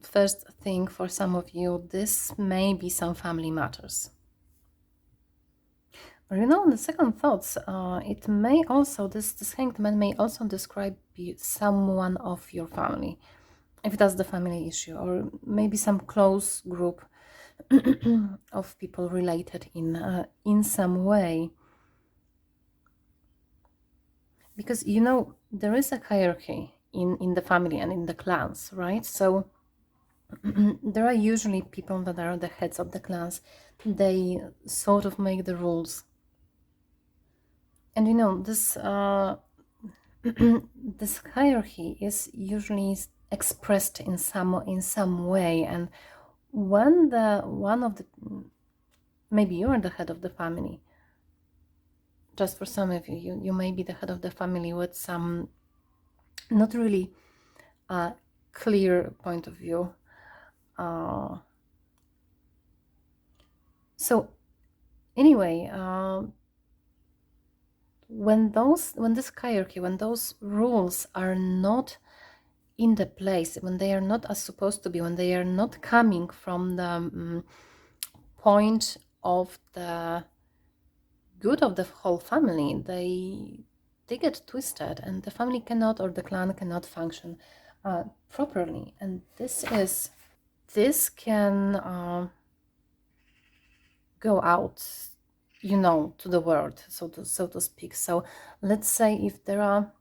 first thing for some of you, this may be some family matters. Or, the second thoughts, it may also, this hanged man may also describe someone of your family, if that's the family issue, or maybe some close group of people related in some way. Because, there is a hierarchy in the family and in the clans, right? So there are usually people that are the heads of the clans. They sort of make the rules. And this this hierarchy is usually expressed in some way. And when maybe you're the head of the family, just for some of you may be the head of the family with some not really clear point of view. So anyway, when this hierarchy, when those rules are not in the place, when they are not as supposed to be, when they are not coming from the point of the good of the whole family, they get twisted, and the family cannot, or the clan cannot function properly. And this can go out, to the world, so to speak. So let's say if there are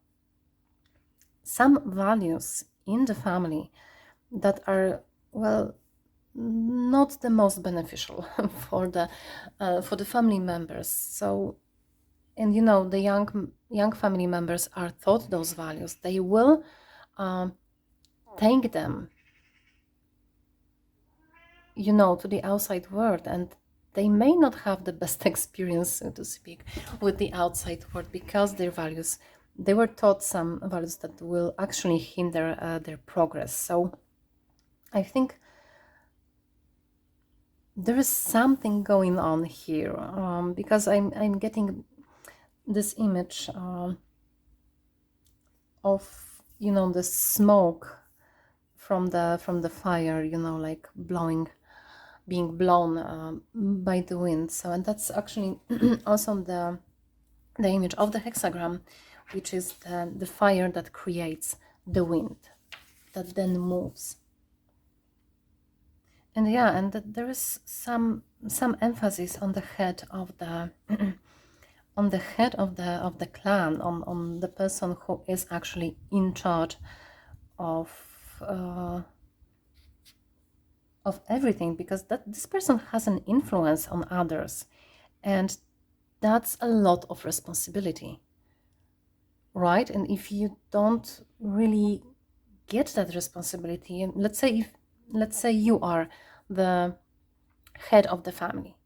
some values in the family that are, well, not the most beneficial for the family members. So, and the young family members are taught those values. They will take them, to the outside world, and they may not have the best experience, so to speak, with the outside world, because they were taught some values that will actually hinder their progress. So I think there is something going on here, because I'm getting this image of the smoke from the fire, like being blown by the wind. So, and that's actually also the image of the hexagram, which is the fire that creates the wind that then moves. And yeah, and there is some emphasis on the head of the on the head of the clan, on the person who is actually in charge of everything, because this person has an influence on others, and that's a lot of responsibility, right? And if you don't really get that responsibility, and let's say you are the head of the family,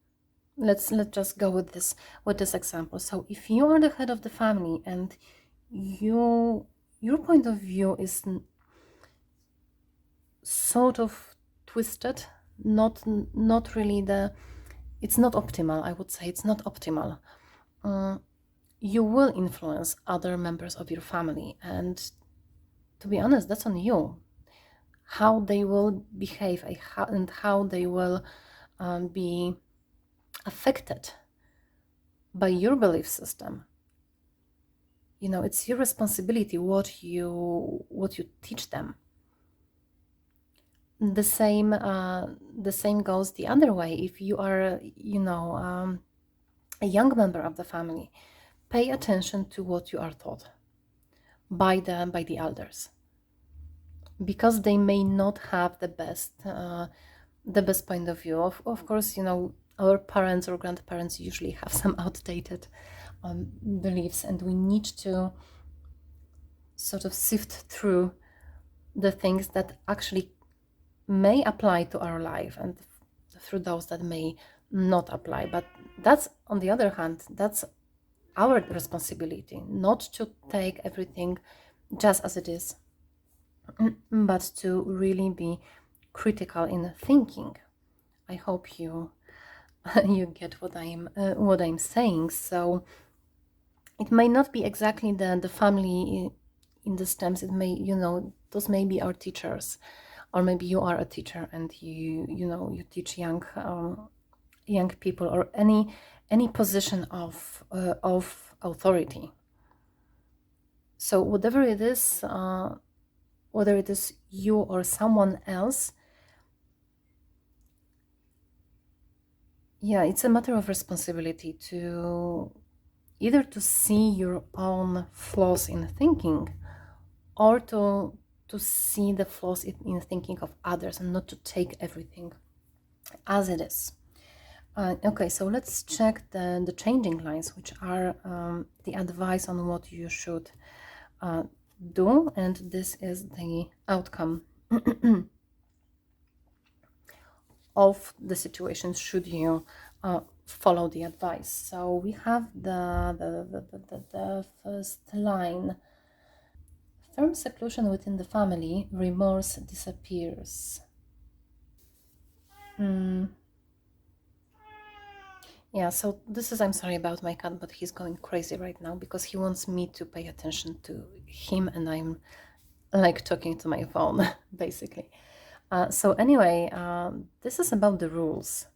let's just go with this example. So if you are the head of the family, and your point of view is sort of twisted, not really it's not optimal, I would say. It's not optimal. You will influence other members of your family, and to be honest, that's on you, how they will behave and how they will be affected by your belief system. It's your responsibility what you teach them. The same goes the other way. If you are, a young member of the family, pay attention to what you are taught by the elders, because they may not have the best point of view. Of course, our parents or grandparents usually have some outdated beliefs, and we need to sort of sift through the things that actually may apply to our life, and through those that may not apply. But that's, on the other hand, that's our responsibility, not to take everything just as it is, but to really be critical in thinking. I hope you you get what I'm saying. So it may not be exactly the family in the stems. It may, those may be our teachers, or maybe you are a teacher and you teach young people, or any position of authority. So whatever it is, whether it is you or someone else, yeah, it's a matter of responsibility to either to see your own flaws in thinking, or to see the flaws in thinking of others, and not to take everything as it is. Okay, so let's check the changing lines, which are the advice on what you should do, and this is the outcome of the situation should you follow the advice. So we have the first line: firm seclusion within the family, remorse disappears. Yeah, so this is, I'm sorry about my cat, but he's going crazy right now because he wants me to pay attention to him, and I'm like talking to my phone, basically. So anyway, this is about the rules.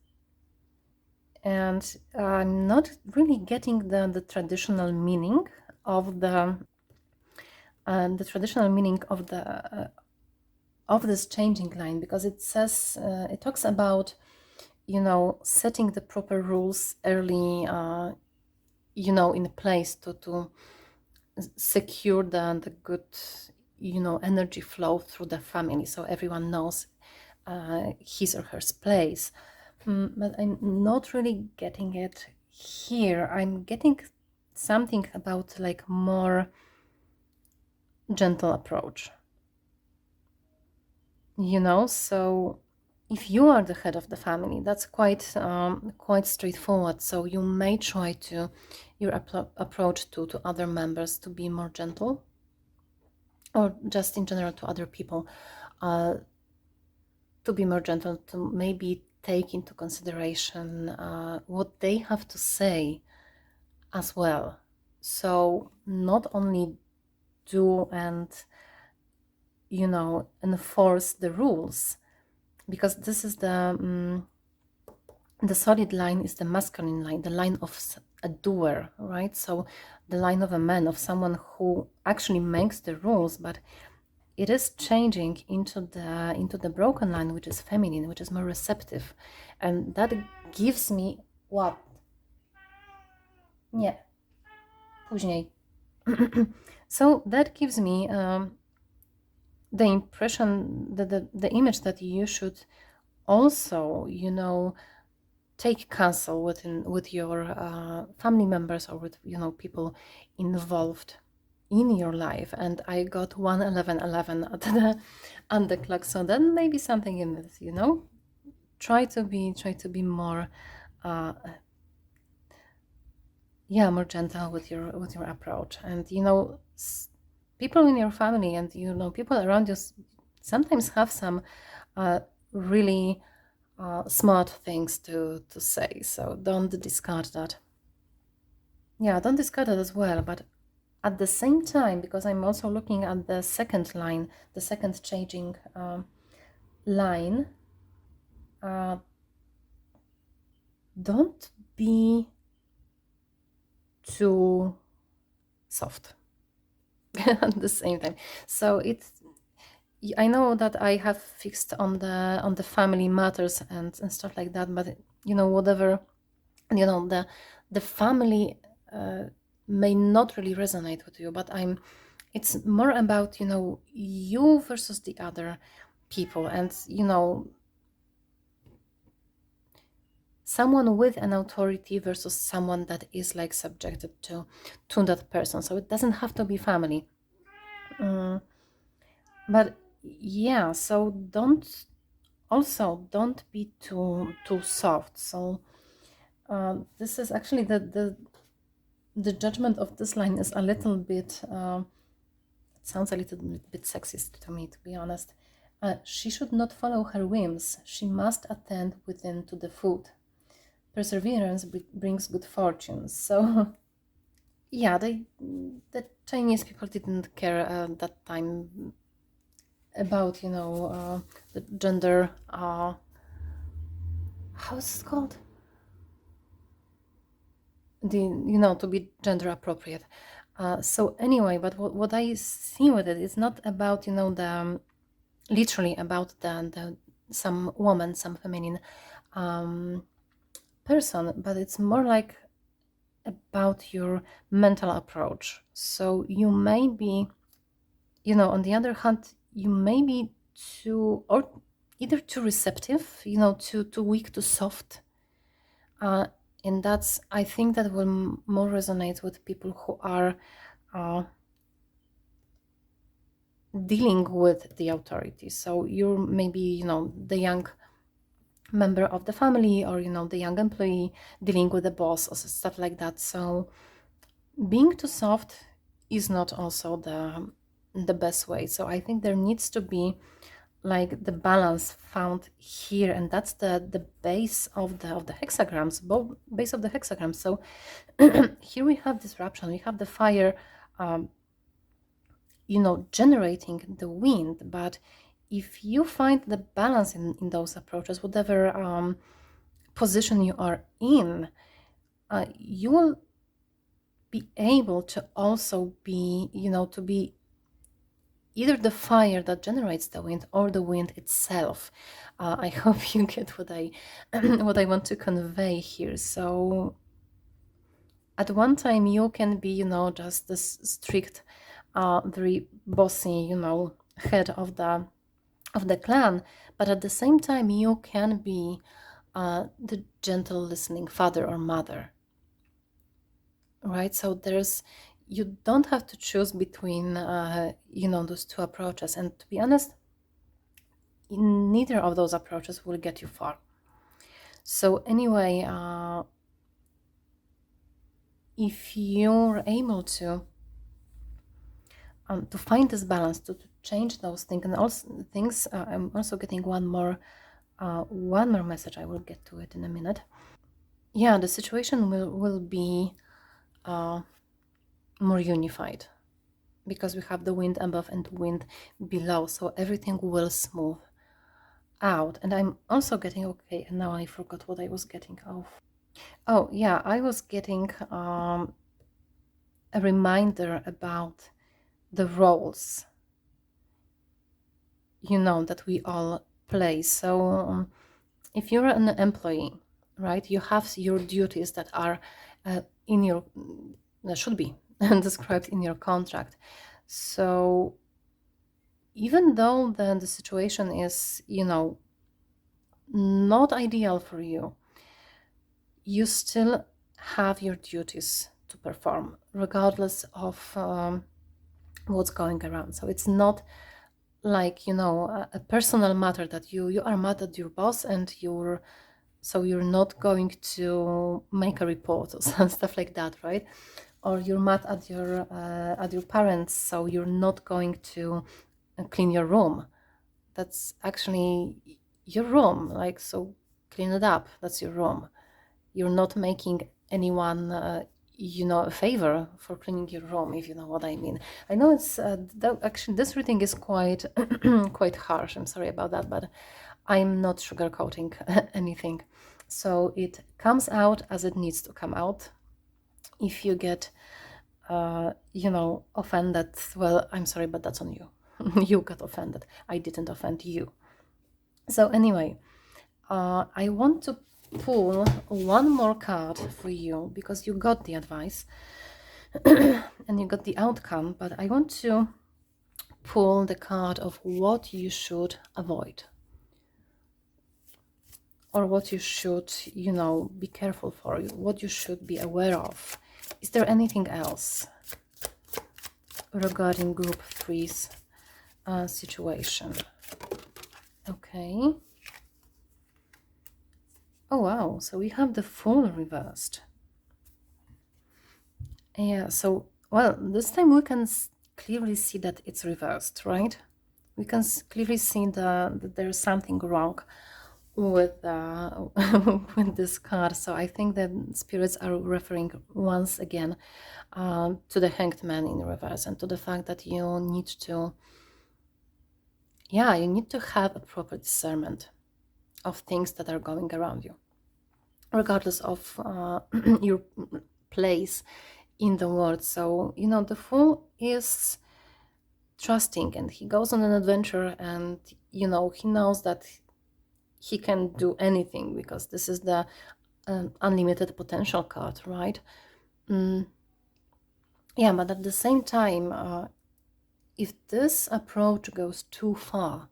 And I'm not really getting the traditional meaning of the traditional meaning of this changing line, because it says it talks about setting the proper rules early, in place to secure the good energy flow through the family, so everyone knows his or her place. But I'm not really getting it here. I'm getting something about like more gentle approach, so if you are the head of the family, that's quite straightforward. So you may try to your approach to other members to be more gentle, or just in general to other people, to be more gentle, to maybe take into consideration what they have to say as well. So not only do and enforce the rules, because this is the solid line is the masculine line, the line of a doer, right? So the line of a man, of someone who actually makes the rules, but it is changing into the broken line, which is feminine, which is more receptive, and that gives me what? Nie, później. So that gives me the impression, the image that you should also, take counsel with your family members, or with people involved in your life. And I got 11111 at the clock, so then maybe something in this, try to be more more gentle with your approach. And people in your family and people around you sometimes have some really smart things to say, so don't discard that. Yeah, don't discard it as well. But at the same time, because I'm also looking at the second line, the second changing line, don't be too soft at the same time. So I know that I have fixed on the family matters and stuff like that, but whatever, the family may not really resonate with you, but it's more about you versus the other people, and someone with an authority versus someone that is like subjected to that person. So it doesn't have to be family. But yeah, so don't be too soft. So this is actually the judgment of this line is a little bit it sounds a little bit sexist to me, to be honest. She should not follow her whims. She must attend within to the food. Perseverance brings good fortune. So yeah, the Chinese people didn't care that time about the gender. How is it called? To be gender appropriate. So anyway, but what I see with it is not about literally about the some woman, some feminine person, but it's more like about your mental approach. So you may be, on the other hand, you may be or either too receptive, too weak, too soft. And I think that will more resonate with people who are dealing with the authorities. So you're maybe, the young member of the family, or the young employee dealing with the boss or stuff like that. So being too soft is not also the best way. So I think there needs to be like the balance found here, and that's the base of the hexagrams, base of the hexagrams. So here we have disruption, we have the fire generating the wind. But if you find the balance in those approaches, whatever position you are in, you will be able to also be, to be either the fire that generates the wind or the wind itself. I hope you get what I what I want to convey here. So at one time you can be, just this strict, very bossy, head of the clan, but at the same time you can be the gentle listening father or mother, right? So you don't have to choose between those two approaches, and to be honest, neither of those approaches will get you far. So anyway, if you're able to find this balance, to change those things, and also things, I'm also getting one more message. I will get to it in a minute. Yeah, the situation will be more unified, because we have the wind above and wind below, so everything will smooth out. And I'm also getting, okay, and now I forgot what I was getting. Oh yeah, I was getting a reminder about the roles that we all play. So if you're an employee, right, you have your duties that are in your that should be described in your contract. So even though the situation is not ideal for you, you still have your duties to perform regardless of what's going around. So it's not like a personal matter that you are mad at your boss, and you're not going to make a report or stuff like that, right? Or you're mad at your parents, so you're not going to clean your room. That's actually your room, like, so clean it up. That's your room. You're not making anyone a favor for cleaning your room, if you know what I mean. I know it's actually this reading is quite quite harsh. I'm sorry about that, but I'm not sugarcoating anything. So it comes out as it needs to come out. If you get offended, well, I'm sorry, but that's on you. You got offended. I didn't offend you. So anyway, I want to pull one more card for you because you got the advice and you got the outcome, but I want to pull the card of what you should avoid, or what you should, you know, be careful for, what you should be aware of. Is there anything else regarding group three's situation? Okay. Oh wow, so we have the Fool reversed. Yeah, so, well, this time we can clearly see that it's reversed, right? We can clearly see that there's something wrong with with this card. So I think that spirits are referring once again to the Hanged Man in reverse, and to the fact that you need to, yeah, you need to have a proper discernment of things that are going around you, regardless of your place in the world. So, you know, the Fool is trusting, and he goes on an adventure, and, you know, he knows that he can do anything because this is the unlimited potential card, right? Yeah, but at the same time, if this approach goes too far,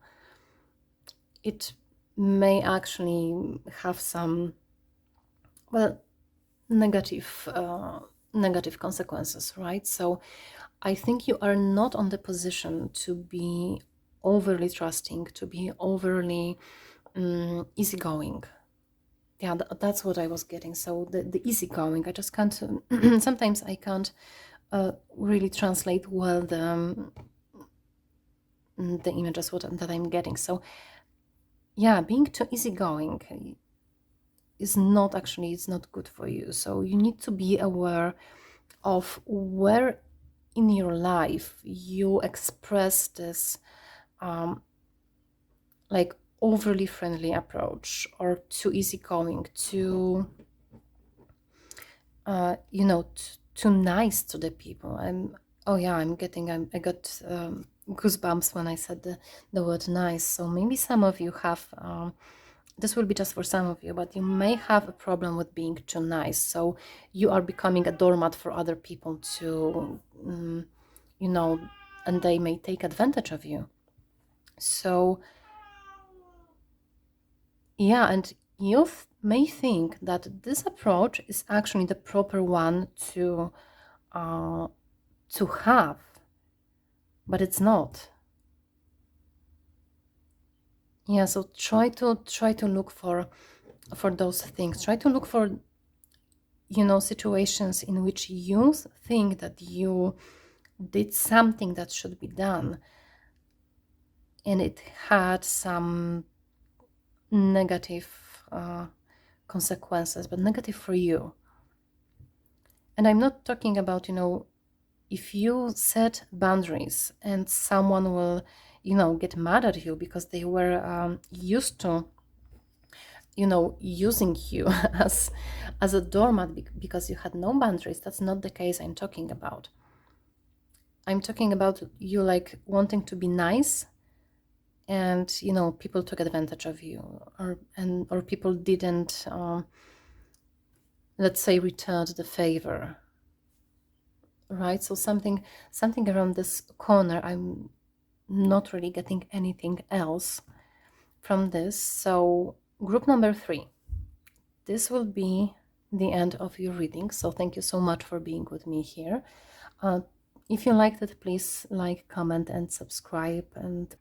it may actually have some, well, negative consequences, right? So I think you are not on the position to be overly trusting, to be overly easygoing. Yeah, that's what I was getting. So the easygoing, I just can't, sometimes I can't really translate well the images that I'm getting. So yeah, being too easygoing is not actually, it's not good for you. So you need to be aware of where in your life you express this like overly friendly approach, or too easygoing, too you know, too nice to the people. Oh yeah, I got goosebumps when I said the word nice. So maybe some of you have this will be just for some of you, but you may have a problem with being too nice. So you are becoming a doormat for other people to, you know, and they may take advantage of you. So yeah, and you may think that this approach is actually the proper one to have, but it's not. Yeah, so try to look for those things. Try to look for, you know, situations in which you think that you did something that should be done, and it had some negative consequences, but negative for you. And I'm not talking about, you know, if you set boundaries and someone will, you know, get mad at you because they were used to, you know, using you as a doormat because you had no boundaries. That's not the case I'm talking about. I'm talking about you like wanting to be nice, and, you know, people took advantage of you, or people didn't let's say returned the favor, right? So something around this corner. I'm not really getting anything else from this. So group number 3, this will be the end of your reading. So thank you so much for being with me here. If you liked it, please like, comment, and subscribe, and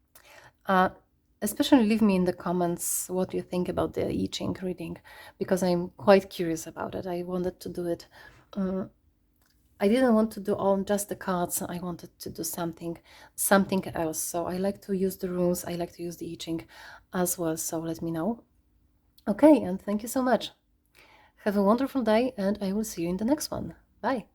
especially leave me in the comments what you think about the I-Ching reading, because I'm quite curious about it. I wanted to do it. I didn't want to do all just the cards. I wanted to do something else. So I like to use the runes. I like to use the I-Ching as well. So let me know. Okay, and thank you so much. Have a wonderful day, and I will see you in the next one. Bye.